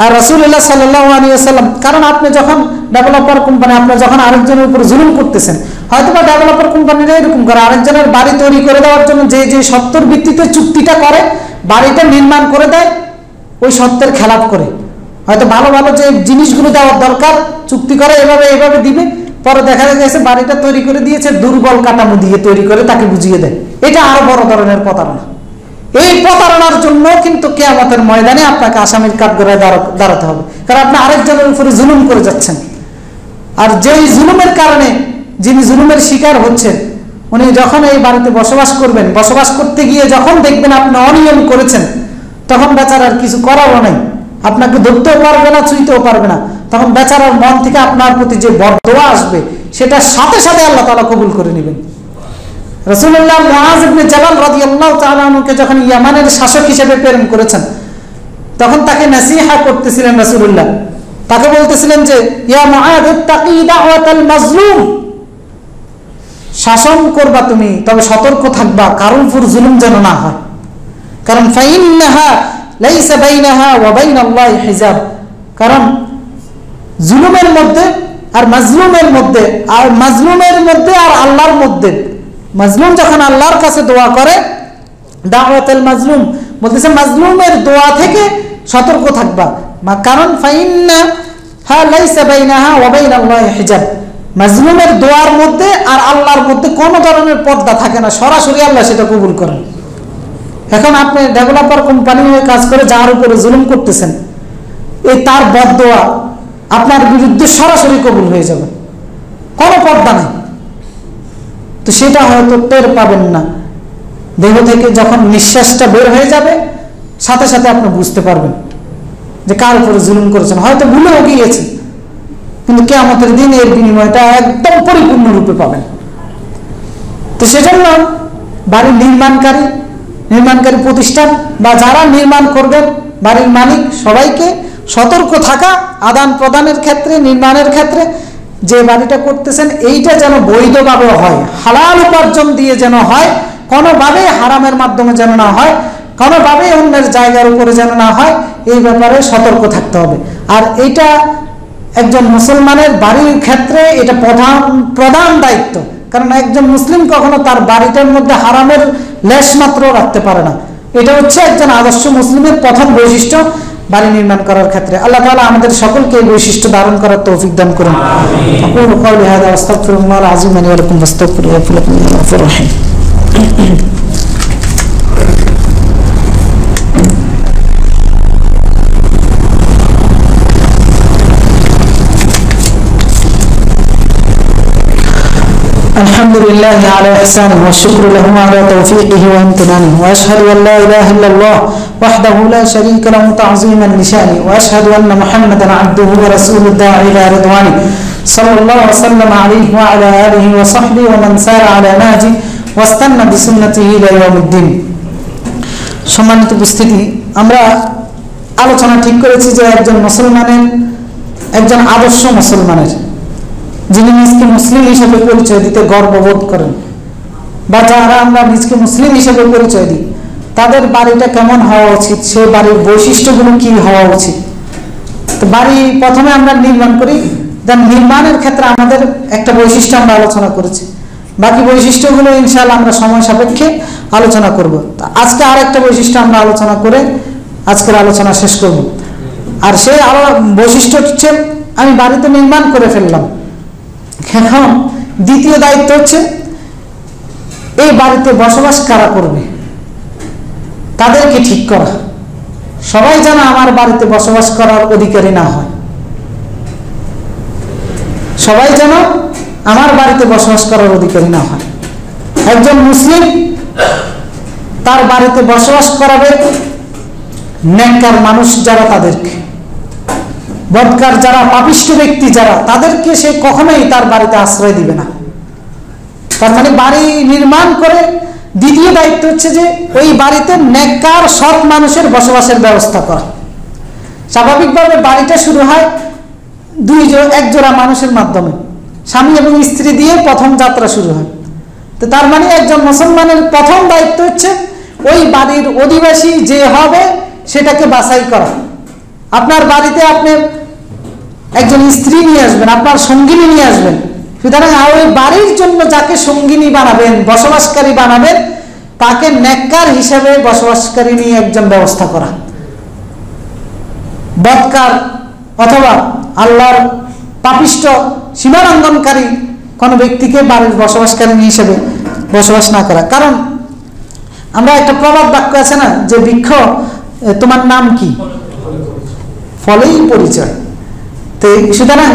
S2: আর রাসূলুল্লাহ সাল্লাল্লাহু আলাইহি ওয়াসাল্লাম, কারণ আপনি যখন ডেভেলপার কোম্পানি আপনি যখন আরেকজনের উপর জুলুম করতেছেন, হয়তো বা ডেভেলপার কোম্পানিরা এরকম করে আরেকজনের বাড়ি তৈরি করে দেওয়ার জন্য যে যে সত্যের ভিত্তিতে চুক্তিটা করে, বাড়িটা নির্মাণ করে দেয়, ওই সত্যের খেলাপ করে হয়তো ভালো ভালো যে জিনিসগুলো দেওয়ার দরকার চুক্তি করে এভাবে এভাবে দিবে, পরে দেখা গেছে বাড়িটা তৈরি করে দিয়েছে দুর্বল কাঠামো দিয়ে তৈরি করে তাকে বুঝিয়ে দেয়। এটা আরো বড় ধরনের প্রতারণা। এই প্রতারণার জন্য কিন্তু কিয়ামতের ময়দানে আপনাকে আসামির কাঠগড়ায় দাঁড়াতে হবে, কারণ আপনি আরেকজনের উপরে জুলুম করে যাচ্ছেন। আর যেই জুলুমের কারণে যিনি জুলুমের শিকার হচ্ছেন উনি যখন এই বাড়িতে বসবাস করবেন, বসবাস করতে গিয়ে যখন দেখবেন আপনি অনিয়ম করেছেন, তখন বেচারার কিছু করারও নেই, আপনাকে ধরতেও পারবে না, ছুঁইতেও পারবে না। তখন বেচারার মন থেকে আপনার প্রতি যে বরদোয়া আসবে সেটা সাথে সাথে আল্লাহ তাআলা কবুল করে নেবেন। রাসূলুল্লাহ মুআয ইবনে জাবাল রাদিয়াল্লাহু তাআলা আনহুকে যখন ইয়ামানের শাসক হিসেবে প্রেরণ করেছেন, তখন তাকে নসিহা করতেছিলেন রাসূলুল্লাহ। তাকে বলতেছিলেন যে ইয়া মুআয ইত্তাকি দাওয়াতাল মাজলুম, শাসন করবা তুমি, তবে সতর্ক থাকবা কারোর উপর জুলুম যেন না হয়, কারণ ফাইন্নাহা লাইসা বাইনাহা ওয়া বাইনাল্লাহি হিজাব, কারণ জুলুমের মধ্যে আর মাজলুমের মধ্যে আর আল্লাহর মধ্যে, মাজলুম যখন আল্লাহর কাছে দোয়া করে, দাওয়াতুল মাজলুম বলতেছে মাজলুমের দোয়া থেকে সতর্ক থাকবা, কারণ ফাইন্নাহা লাইসা বাইনাহা ওয়া বাইনাল্লাহি হিজাব, মাজলুমের দোয়ার মধ্যে আর আল্লাহর মধ্যে কোনো ধরনের পর্দা থাকে না, সরাসরি আল্লাহ সেটা কবুল করেন। এখন আপনি ডেভেলপার কোম্পানি হয়ে কাজ করে যার উপরে জুলুম করতেছেন, এই তার বদদোয়া আপনার বিরুদ্ধে সরাসরি কবুল হয়ে যাবে, কোনো পর্দা নেই। তো সেটা হয়তো টের পাবেন না, দেহ থেকে যখন নিঃশ্বাসটা বের হয়ে যাবে সাথে সাথে আপনি বুঝতে পারবেন যে কার উপরে জুলুম করেছেন, হয়তো ভুলেও গিয়েছেন, কিন্তু কিয়ামতের দিন এর বিনিময়টা একদম পরিপূর্ণ রূপে পাবেন। তো সেজন্য বাড়ির নির্মাণকারী প্রতিষ্ঠান বা যারা নির্মাণ করবেন, বাড়ির মালিক, সবাইকে সতর্ক থাকা আদান প্রদানের ক্ষেত্রে, নির্মাণের ক্ষেত্রে, যে বাড়িটা করতেছেন এইটা যেন বৈধভাবে হয়, হালাল উপার্জন দিয়ে যেন হয়, কোনোভাবে হারামের মাধ্যমে যেন না হয়, কোনোভাবে অন্যের জায়গার উপরে যেন না হয়, এই ব্যাপারে সতর্ক থাকতে হবে। আর এইটা একজন মুসলমানের বাড়ির ক্ষেত্রে এটা প্রধান দায়িত্ব, কারণ একজন মুসলিম কখনো তার বাড়িটার মধ্যে হারামের লেশ মাত্র রাখতে পারে না। এটা হচ্ছে একজন আদর্শ মুসলিমের প্রথম বৈশিষ্ট্য, বাড়ি নির্মাণ করার ক্ষেত্রে। আল্লাহ তাআলা আমাদের সকলকে এই বৈশিষ্ট্য ধারণ করার তৌফিক দান করুন। আকুলু কাওলি হাযা আস্তাগফিরুল্লাহল আযীম লি ওয়া লাকুম ফাস্তাগফিরুহু ইন্নাহু হুয়াল গফুরুর রহিম। الحمد لله على إحسانه والشكر له على توفيقه وامتنانه وأشهد أن لا إله إلا الله وحده لا شريك له تعظيما لشانه وأشهد أن محمدا عبده ورسوله الداعي إلى رضوانه صلى الله وسلم عليه وعلى آله وصحبه ومن سار على نهجه واستنى بسنته إلى يوم الدين। সম্মানিত উপস্থিতি, আমরা আলোচনা ঠিক করেছি যে একজন মুসলমানের, একজন আদর্শ মুসলমানের, যিনি নিজকে মুসলিম হিসেবে পরিচয় দিতে গর্ববোধ করেন, বা যারা আমরা নিজকে মুসলিম হিসেবে পরিচয় দিই, তাদের বাড়িটা কেমন হওয়া উচিত, সেই বাড়ির বৈশিষ্ট্যগুলো কি হওয়া উচিত। তো বাড়ি প্রথমে আমরা নির্মাণ করি, দেন নির্মাণের ক্ষেত্রে আমাদের একটা বৈশিষ্ট্য আমরা আলোচনা করেছি, বাকি বৈশিষ্ট্যগুলো ইনশাআল্লাহ আমরা সময় সাপেক্ষে আলোচনা করব। আজকে আর একটা বৈশিষ্ট্য আমরা আলোচনা করে আজকের আলোচনা শেষ করব। আর সেই বৈশিষ্ট্য হচ্ছে, আমি বাড়িতে নির্মাণ করে ফেললাম, এখন দ্বিতীয় দায়িত্ব হচ্ছে এই বাড়িতে বসবাস কারা করবে তাদেরকে ঠিক করা। সবাই যেন আমার বাড়িতে বসবাস করার অধিকারী না হয়, সবাই যেন আমার বাড়িতে বসবাস করার অধিকারী না হয়। একজন মুসলিম তার বাড়িতে বসবাস করাবে নেককার মানুষ যারা, তাদেরকে, বদকার যারা, পাপিষ্ঠ ব্যক্তি যারা, তাদেরকে সে কখনোই তার বাড়িতে আশ্রয় দিবে না। তার মানে বাড়ি নির্মাণ করে দ্বিতীয় দায়িত্ব হচ্ছে যে ওই বাড়িতে নেককার সৎ মানুষের বসবাসের ব্যবস্থা করা। স্বাভাবিকভাবে বাড়িটা শুরু হয় এক জোড়া মানুষের মাধ্যমে, স্বামী এবং স্ত্রী দিয়ে প্রথম যাত্রা শুরু হয়। তো তার মানে একজন মুসলমানের প্রথম দায়িত্ব হচ্ছে ওই বাড়ির অধিবাসী যে হবে সেটাকে বাছাই করা। আপনার বাড়িতে আপনি একজন স্ত্রী নিয়ে আসবেন, আপনার সঙ্গিনী নিয়ে আসবেন, সুতরাং ওই বাড়ির জন্য যাকে সঙ্গিনী বানাবেন, বসবাসকারী বানাবেন, তাকে নেককার হিসেবে বসবাসকারী নিয়ে একজন ব্যবস্থা করা। বদকার অথবা আল্লাহর পাপিষ্ঠ সীমালঙ্ঘনকারী কোন ব্যক্তিকে বাড়ির বসবাসকারী হিসেবে বসবাস না করা। কারণ আমরা একটা প্রবাদ বাক্য আছে না, যে বৃক্ষ তোমার নাম কি, ফলেই পরিচয়। তো সুতরাং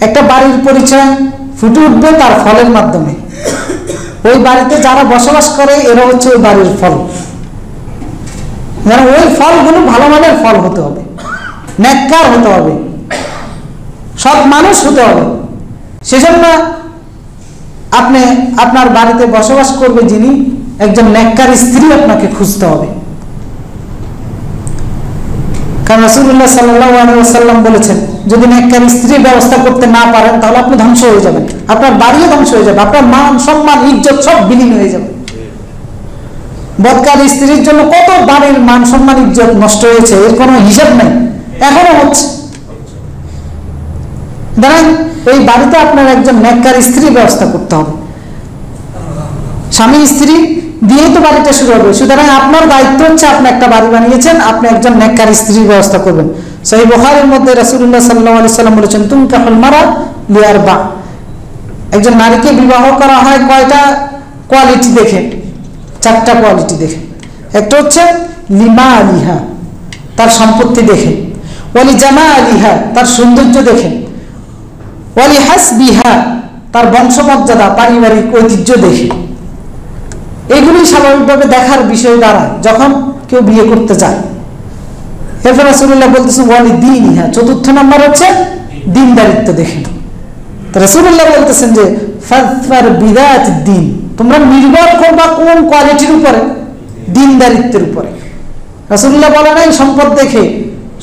S2: একটা বাড়ির পরিচয় ফুটে উঠবে তার ফলের মাধ্যমে। ওই বাড়িতে যারা বসবাস করে এরা হচ্ছে ওই বাড়ির ফল। মানে ওই ফলগুলো ভালো মানের ফল হতে হবে, নেককার হতে হবে, সৎ মানুষ হতে হবে। সেজন্য আপনি আপনার বাড়িতে বসবাস করবে যিনি, একজন নেককার স্ত্রী আপনাকে খুঁজতে হবে। কারণ রাসূলুল্লাহ সাল্লাল্লাহু আলাইহি ওয়াসাল্লাম বলেছেন, যদি নেককার স্ত্রী ব্যবস্থা করতে না পারেন তাহলে আপনি ধ্বংস হয়ে যাবেন, আপনার বাড়িও ধ্বংস হয়ে যাবে, আপনার মান সম্মান ইজ্জত সব বিলীন হয়ে যাবে। বদকার স্ত্রীর জন্য কত বাড়ির মান সম্মান ইজ্জত নষ্ট হয়েছে, এর কোনো হিসাব নাই, এখনো হচ্ছে। ধরেন ওই বাড়িতে আপনার একজন নেককার স্ত্রী ব্যবস্থা করতে হবে, স্বামী স্ত্রী দিয়েই তো বাড়িটা শুরু হবে। সুতরাং আপনার দায়িত্ব হচ্ছে, আপনি একটা বাড়ি বানিয়েছেন, আপনি একজন নেককার স্ত্রীর ব্যবস্থা করবেন। সহিহ বুখারীর মধ্যে রাসূলুল্লাহ সাল্লাল্লাহু আলাইহি ওয়াসাল্লাম বলেছেন, তুনকাহুল মারআ লিআরবা, একজন নারীকে বিবাহ করা হয় কয়টা কোয়ালিটি দেখে, চারটা কোয়ালিটি দেখে। একটা হচ্ছে লিমালিহা, তার সম্পত্তি দেখে, ওয়ালি জামালিহা, তার সৌন্দর্য দেখে, ওয়ালি হাসবিহা, তার বংশমর্যাদা পারিবারিক ঐতিহ্য দেখে। এগুলি স্বাভাবিকভাবে দেখার বিষয় দ্বারা যখন কেউ বিয়ে করতে চায়। এরপর রাসূলুল্লাহ বলতেছেন ওয়ালি দীনিহা, চতুর্থ নম্বর হচ্ছে দিনদারিত্ব দেখে। তো রাসূলুল্লাহ বলতেছেন যে ফাযফার বিযাতিদ দ্বীন, তোমরা নির্ভর করবা কোন কোয়ালিটির উপরে, দিনদারিত্বের উপরে। রাসূলুল্লাহ বলে নাই সম্পদ দেখে,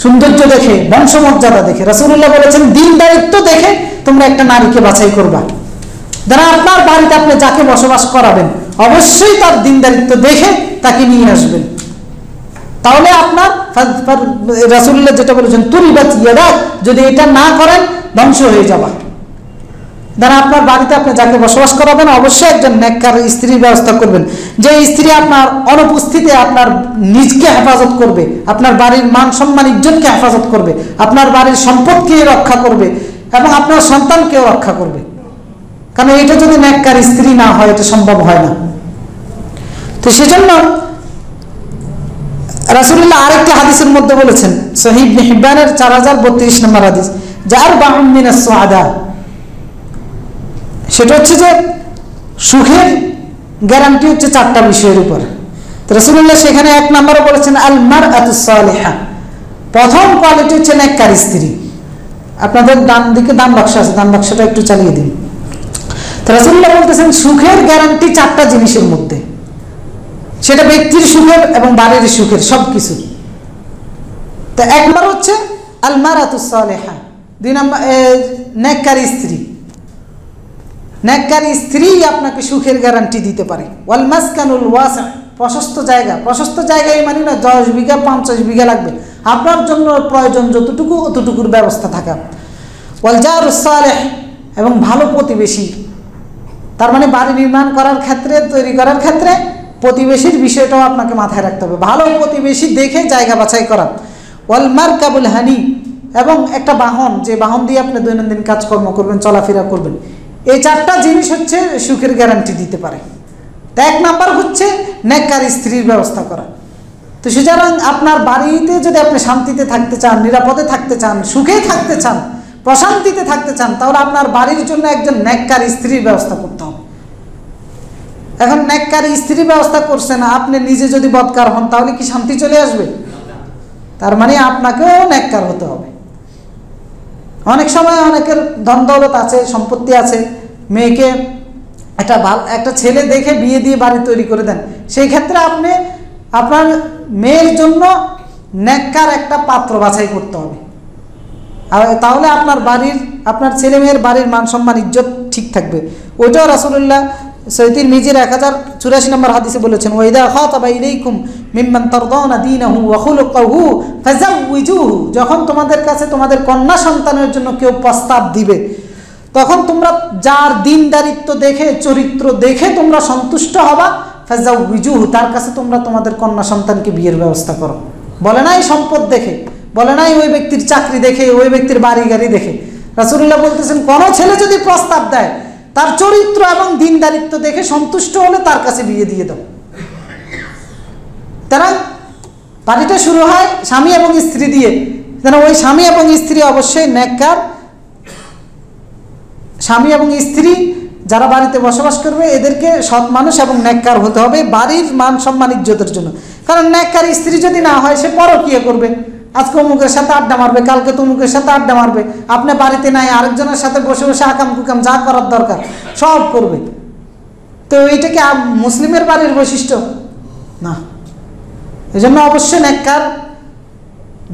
S2: সৌন্দর্য দেখে, বংশমর্যাদা দেখে। রাসূলুল্লাহ বলেছেন দিনদারিত্ব দেখে তোমরা একটা নারীকে বাছাই করবা। যারা আপনার বাড়িতে আপনি যাকে বসবাস করাবেন অবশ্যই তার দিনদারিত্ব দেখে তাকে নিয়ে আসবেন, তাহলে আপনার রাসূলুল্লাহ যেটা বলেছেন তুরিবাত ইয়াদাক, যদি এটা না করেন ধ্বংস হয়ে যাবা। ধরেন আপনার বাড়িতে আপনি যাকে বসবাস করাবেন অবশ্যই একজন নেককার স্ত্রীর ব্যবস্থা করবেন, যে স্ত্রী আপনার অনুপস্থিতিতে আপনার নিজকে হেফাজত করবে, আপনার বাড়ির মান সম্মান ইজ্জতকে হেফাজত করবে, আপনার বাড়ির সম্পদকে রক্ষা করবে এবং আপনার সন্তানকেও রক্ষা করবে। কারণ এটা যদি নেককার স্ত্রী না হয় এটা সম্ভব হয় না। তো সেজন্য রাসূলুল্লাহ আরেকটা হাদিসের মধ্যে বলেছেন, সহিহ ইবনে হিব্বানের 4032 নম্বর হাদিস, যার বাউন মিনাস সুআদা, সেটা হচ্ছে যে সুখের গ্যারান্টি হচ্ছে 4টা বিষয়ের উপর। তো রাসূলুল্লাহ সেখানে 1 নম্বরে বলেছেন আল মারআতুস সালিহা, প্রথম কোয়ালিটি হচ্ছে নেককার স্ত্রী। আপনাদের ডান দিকে দান বাক্স আছে, দান বাক্সটা একটু চালিয়ে দিন। তো রাসূলুল্লাহ বলতেছেন সুখের গ্যারান্টি 4টা জিনিসের মধ্যে, সেটা ব্যক্তির সুখের এবং বাড়ির সুখের সবকিছু। তো 1 নম্বর হচ্ছে আল মারআতুস সালিহা, 2 নম্বর নেককার স্ত্রী। নেককার স্ত্রী আপনাকে সুখের গ্যারান্টি দিতে পারে। ওয়াল মাসকানুল ওয়াসি, প্রশস্ত জায়গা, প্রশস্ত জায়গায় মানে না 10 বিঘা 50 বিঘা লাগবে, আপনার জন্য প্রয়োজন যতটুকু অতটুকুর ব্যবস্থা থাকা। ওয়াল জারুস সালিহ, এবং ভালো প্রতিবেশী, তার মানে বাড়ি নির্মাণ করার ক্ষেত্রে, তৈরি করার ক্ষেত্রে প্রতিবেশীর বিষয়টাও আপনাকে মাথায় রাখতে হবে, ভালো প্রতিবেশী দেখে জায়গা বাছাই করা। ওয়াল মারকাবুল হানি, এবং একটা বাহন, যে বাহন দিয়ে আপনি দৈনন্দিন কাজকর্ম করবেন, চলাফেরা করবেন, এই 4টা জিনিস হচ্ছে সুখের গ্যারান্টি দিতে পারে। তো 1 নাম্বার হচ্ছে নেককার স্ত্রীর ব্যবস্থা করা। তো সুতরাং আপনার বাড়িতে যদি আপনি শান্তিতে থাকতে চান, নিরাপদে থাকতে চান, সুখে থাকতে চান, প্রশান্তিতে থাকতে চান, তাহলে আপনার বাড়ির জন্য একজন নেককার স্ত্রীর ব্যবস্থা করতে হবে। এখন নেককার স্ত্রীর ব্যবস্থা করছেন, আপনি নিজে যদি বদকার হন তাহলে কি শান্তি চলে আসবে? তার মানে আপনাকেও নেককার হতে হবে। অনেক সময় অনেকের ধন দৌলত আছে, সম্পত্তি আছে, মেয়েকে একটা ছেলে দেখে বিয়ে দিয়ে বাড়ি তৈরি করে দেন, সেই ক্ষেত্রে আপনি আপনার মেয়ের জন্য নেককার একটা পাত্র বাছাই করতে হবে, আর তাহলে আপনার ছেলে মেয়ের বাড়ির মান সম্মান ইজ্জত ঠিক থাকবে। ওইটাও রাসূলুল্লাহ সহিহ মিজির 1084 নম্বর হাদিসে বলেছেন, ওয়াইদা খাতাবা ইলাইকুম মিম্মান তারদাউনা দীনাহু ওয়া খুলুকাহু ফাযাওয়িজুহু, যখন তোমাদের কাছে তোমাদের কন্যা সন্তানের জন্য কেউ প্রস্তাব দিবে, তখন তোমরা যার দীনদারিত্ব দেখে, চরিত্র দেখে তোমরা সন্তুষ্ট হবা, ফাযাওয়িজুহু, তার কাছে তোমরা তোমাদের কন্যা সন্তানকে বিয়ের ব্যবস্থা করো। বলে নাই সম্পদ দেখে, বলে নাই ওই ব্যক্তির চাকরি দেখে, ওই ব্যক্তির বাড়ি গাড়ি দেখে। রাসূলুল্লাহ বলতেছেন কোনো ছেলে যদি প্রস্তাব দেয়, তার চরিত্র এবং দীনদারিত্ব দেখে সন্তুষ্ট হলে তার কাছে বিয়ে দিয়ে দাও। তারা বাড়িটা শুরু হয় স্বামী এবং স্ত্রী দিয়ে, যেন ওই স্বামী এবং স্ত্রী অবশ্যই নেককার। স্বামী এবং স্ত্রী যারা বাড়িতে বসবাস করবে এদেরকে সৎ মানুষ এবং নেককার হতে হবে বাড়ির মান সম্মান ইজ্জতের জন্য। কারণ নেককার স্ত্রী যদি না হয়, সে পরকীয়া করবে, আজকে অমুকের সাথে আড্ডা মারবে, কালকে তমুকের সাথে আড্ডা মারবে, আপনি বাড়িতে নাই আরেকজনের সাথে বসে বসে আকাম কুকাম যা করার দরকার সব করবে। তো এইটা কি মুসলিমের বাড়ির বৈশিষ্ট্য না। এই জন্য অবশ্যই নেককার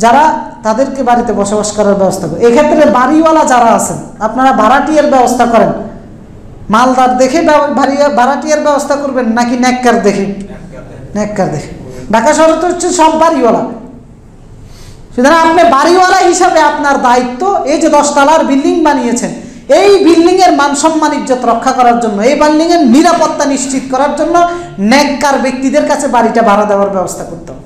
S2: যারা, তাদেরকে বাড়িতে বসবাস করার ব্যবস্থা করে। এক্ষেত্রে বাড়িওয়ালা যারা আছেন, আপনারা ভাড়াটিয়ার ব্যবস্থা করেন, মালদার দেখে ভাড়াটিয়ার ব্যবস্থা করবেন নাকি নেককার দেখে? নেককার দেখে। ঢাকা শহরে তো হচ্ছে সব বাড়িওয়ালা, সুতরাং আপনি বাড়িওয়ালা হিসাবে আপনার দায়িত্ব, এই যে 10 তলার বিল্ডিং বানিয়েছেন, এই বিল্ডিং এর মান সম্মান ইজ্জত রক্ষা করার জন্য, এই বিল্ডিং এর নিরাপত্তা নিশ্চিত করার জন্য নেককার ব্যক্তিদের কাছে বাড়িটা ভাড়া দেওয়ার ব্যবস্থা করতে হবে।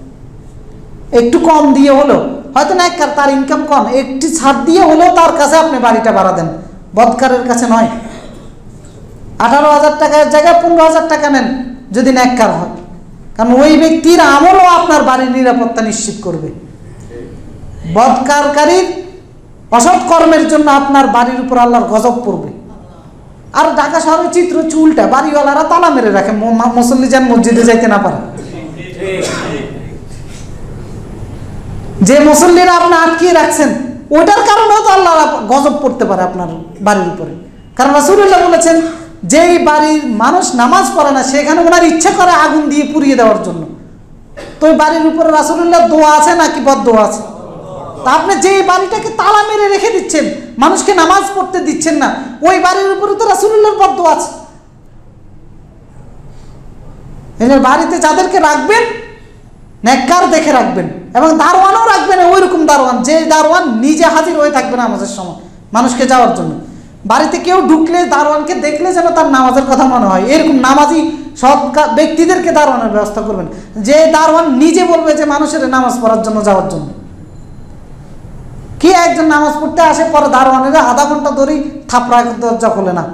S2: একটু কম দিয়ে হলো, হয়তো নেককার, তার ইনকাম কম, একটু ছাড় দিয়ে হলেও তার কাছে আপনি বাড়িটা ভাড়া দেন, বদকারের কাছে নয়। 18,000 টাকার জায়গায় 15,000 টাকা নেন যদি নেককার হয়, কারণ ওই ব্যক্তির আমলও আপনার বাড়ির নিরাপত্তা নিশ্চিত করবে। বদকারকারীর অসৎ কর্মের জন্য আপনার বাড়ির উপর আল্লাহর গজব পড়বে। আর ঢাকা শহরের চিত্র চুলটা, বাড়িওয়ালারা তালা মেরে রাখে, মুসল্লি যেন মসজিদে যাইতে না পারে। যে মুসল্লিরা আপনি আটকিয়ে রাখছেন, ওইটার কারণেও তো আল্লাহ গজব পড়তে পারে আপনার বাড়ির উপরে। কারণ রাসূলুল্লাহ বলেছেন, যেই বাড়ির মানুষ নামাজ পড়ে না, সেখানে ওনার ইচ্ছা করে আগুন দিয়ে পুড়িয়ে দেওয়ার জন্য। তো ওই বাড়ির উপরে রাসূলুল্লাহ দোয়া আছে নাকি বদদোয়া আছে? তা আপনি যে বাড়িটাকে তালা মেরে রেখে দিচ্ছেন, মানুষকে নামাজ পড়তে দিচ্ছেন না, ওই বাড়ির উপরে তো রাসূলুল্লাহর বদদোয়া আছে। বাড়িতে যাদেরকে রাখবেন নেককার দেখে রাখবেন, এবং দারোয়ানও রাখবেন ওই রকম দারোয়ান, যে দারোয়ান নিজে হাজির হয়ে থাকবে না নামাজের সময় মানুষকে যাওয়ার জন্য। বাড়িতে কেউ ঢুকলে দারোয়ানকে দেখলে যেন তার নামাজের কথা মনে হয়, এরকম নামাজি সৎ ব্যক্তিদেরকে দারোয়ানের ব্যবস্থা করবেন, যে দারোয়ান নিজে বলবে যে মানুষের নামাজ পড়ার জন্য যাওয়ার জন্য। কি একজন নামাজ পড়তে আসে, পরে দারোয়ানের আধা ঘন্টা ধরেই থাপড়া দরজা খোলে না,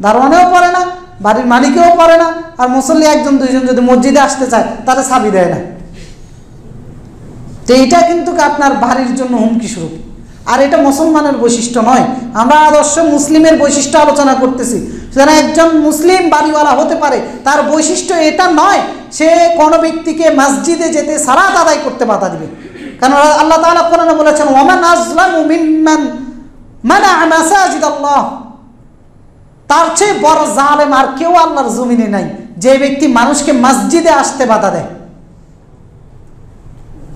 S2: দারোয়ানেও পড়ে না, বাড়ির মালিকেও পড়ে না, আর মুসল্লি একজন দুইজন যদি মসজিদে আসতে চায় তারা চাবি দেয় না। তো এইটা কিন্তু আপনার বাড়ির জন্য হুমকি স্বরূপ। আর এটা মুসলমানের বৈশিষ্ট্য নয়, আমরা আদর্শ মুসলিমের বৈশিষ্ট্য আলোচনা করতেছি। সুতরাং একজন মুসলিম বাড়িওয়ালা হতে পারে, তার বৈশিষ্ট্য এটা নয় সে কোনো ব্যক্তিকে মসজিদে যেতে সালাত আদায় করতে বাধা দিবে। কারণ আল্লাহ তাআলা কোরআনে বলেছেন, ওয়ামান আযলামু মিম্মান মানাআ মাসাজিদাল্লাহ, তার চেয়ে বড় জালেম আর কেউ আল্লাহর জমিনে নাই, যে ব্যক্তি মানুষকে মসজিদে আসতে বাধা দেয়।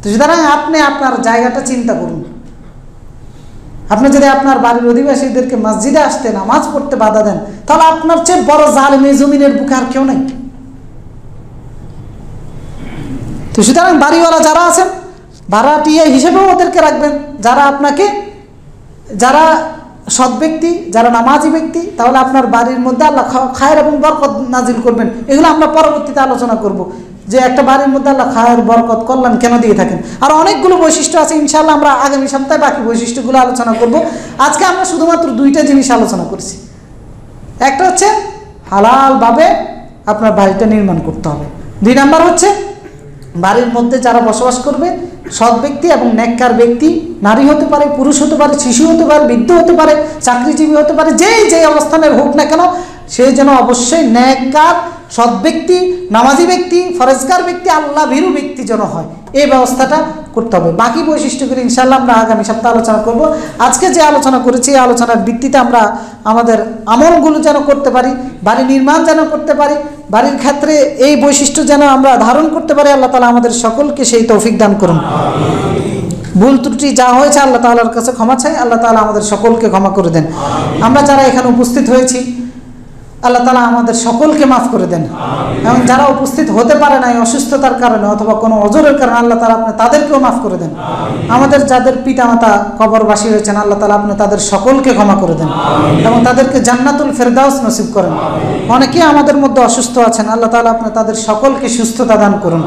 S2: তো সুতরাং আপনি আপনার জায়গাটা চিন্তা করুন। আপনি যদি আপনার বাড়ির অধিবাসীদেরকে মসজিদে আসতে নামাজ পড়তে বাধা দেন, তাহলে আপনার চেয়ে বড় জালেম এই জমিনের বুকে আর কেউ নাই। তো সুতরাং বাড়িওয়ালা যারা আছেন ভাড়াটিয়া হিসেবেও ওদেরকে রাখবেন, যারা আপনাকে, যারা সৎ ব্যক্তি, যারা নামাজি ব্যক্তি, তাহলে আপনার বাড়ির মধ্যে আল্লাহ খায়ের এবং বরকত নাজিল করবেন। এগুলো আমরা পরবর্তীতে আলোচনা করব, যে একটা বাড়ির মধ্যে আল্লাহ খায়ের বরকত কল্যাণ কেন দিয়ে থাকেন। আর অনেকগুলো বৈশিষ্ট্য আছে, ইনশাআল্লাহ আমরা আগামী সপ্তাহে বাকি বৈশিষ্ট্যগুলো আলোচনা করব। আজকে আমরা শুধুমাত্র দুইটা জিনিস আলোচনা করছি। একটা হচ্ছে হালালভাবে আপনার বাড়িটা নির্মাণ করতে হবে। 2 নাম্বার হচ্ছে বাড়ির মধ্যে যারা বসবাস করবে সৎ ব্যক্তি এবং নেককার ব্যক্তি, নারী হতে পারে, পুরুষ হতে পারে, শিশু হতে পারে, বৃদ্ধ হতে পারে, চাকরিজীবী হতে পারে, যে অবস্থানের হোক না কেন, সে যেন অবশ্যই নেককার, সৎ ব্যক্তি, নামাজি ব্যক্তি, ফরজগার ব্যক্তি, আল্লাহ ভীরু ব্যক্তি যেন হয়, এই ব্যবস্থাটা করতে হবে। বাকি বৈশিষ্ট্যগুলি ইনশাআল্লাহ আমরা আগামী সপ্তাহে আলোচনা করব। আজকে যে আলোচনা করেছি এই আলোচনার ভিত্তিতে আমরা আমাদের আমলগুলো যেন করতে পারি, বাড়ি নির্মাণ যেন করতে পারি, বাড়ির ক্ষেত্রে এই বৈশিষ্ট্য যেন আমরা ধারণ করতে পারি। আল্লাহ তাআলা আমাদের সকলকে সেই তৌফিক দান করুন। ভুল ত্রুটি যা হয়েছে আল্লাহ তাআলার কাছে ক্ষমা চাই, আল্লাহ তাআলা আমাদের সকলকে ক্ষমা করে দেন। আমরা যারা এখানে উপস্থিত হয়েছি আল্লাহ তাআলা আমাদের সকলকে মাফ করে দেন, এবং যারা উপস্থিত হতে পারে না অসুস্থতার কারণে অথবা কোনো অজরের কারণে আল্লাহ তাআলা আপনি তাদেরকেও মাফ করে দেন। আমাদের যাদের পিতামাতা কবরবাসী হয়েছেন আল্লাহ তাআলা আপনি তাদের সকলকে ক্ষমা করে দেন এবং তাদেরকে জান্নাতুল ফেরদাউস নসিব করেন। অনেকেই আমাদের মধ্যে অসুস্থ আছেন, আল্লাহ তাআলা আপনি তাদের সকলকে সুস্থতা দান করুন।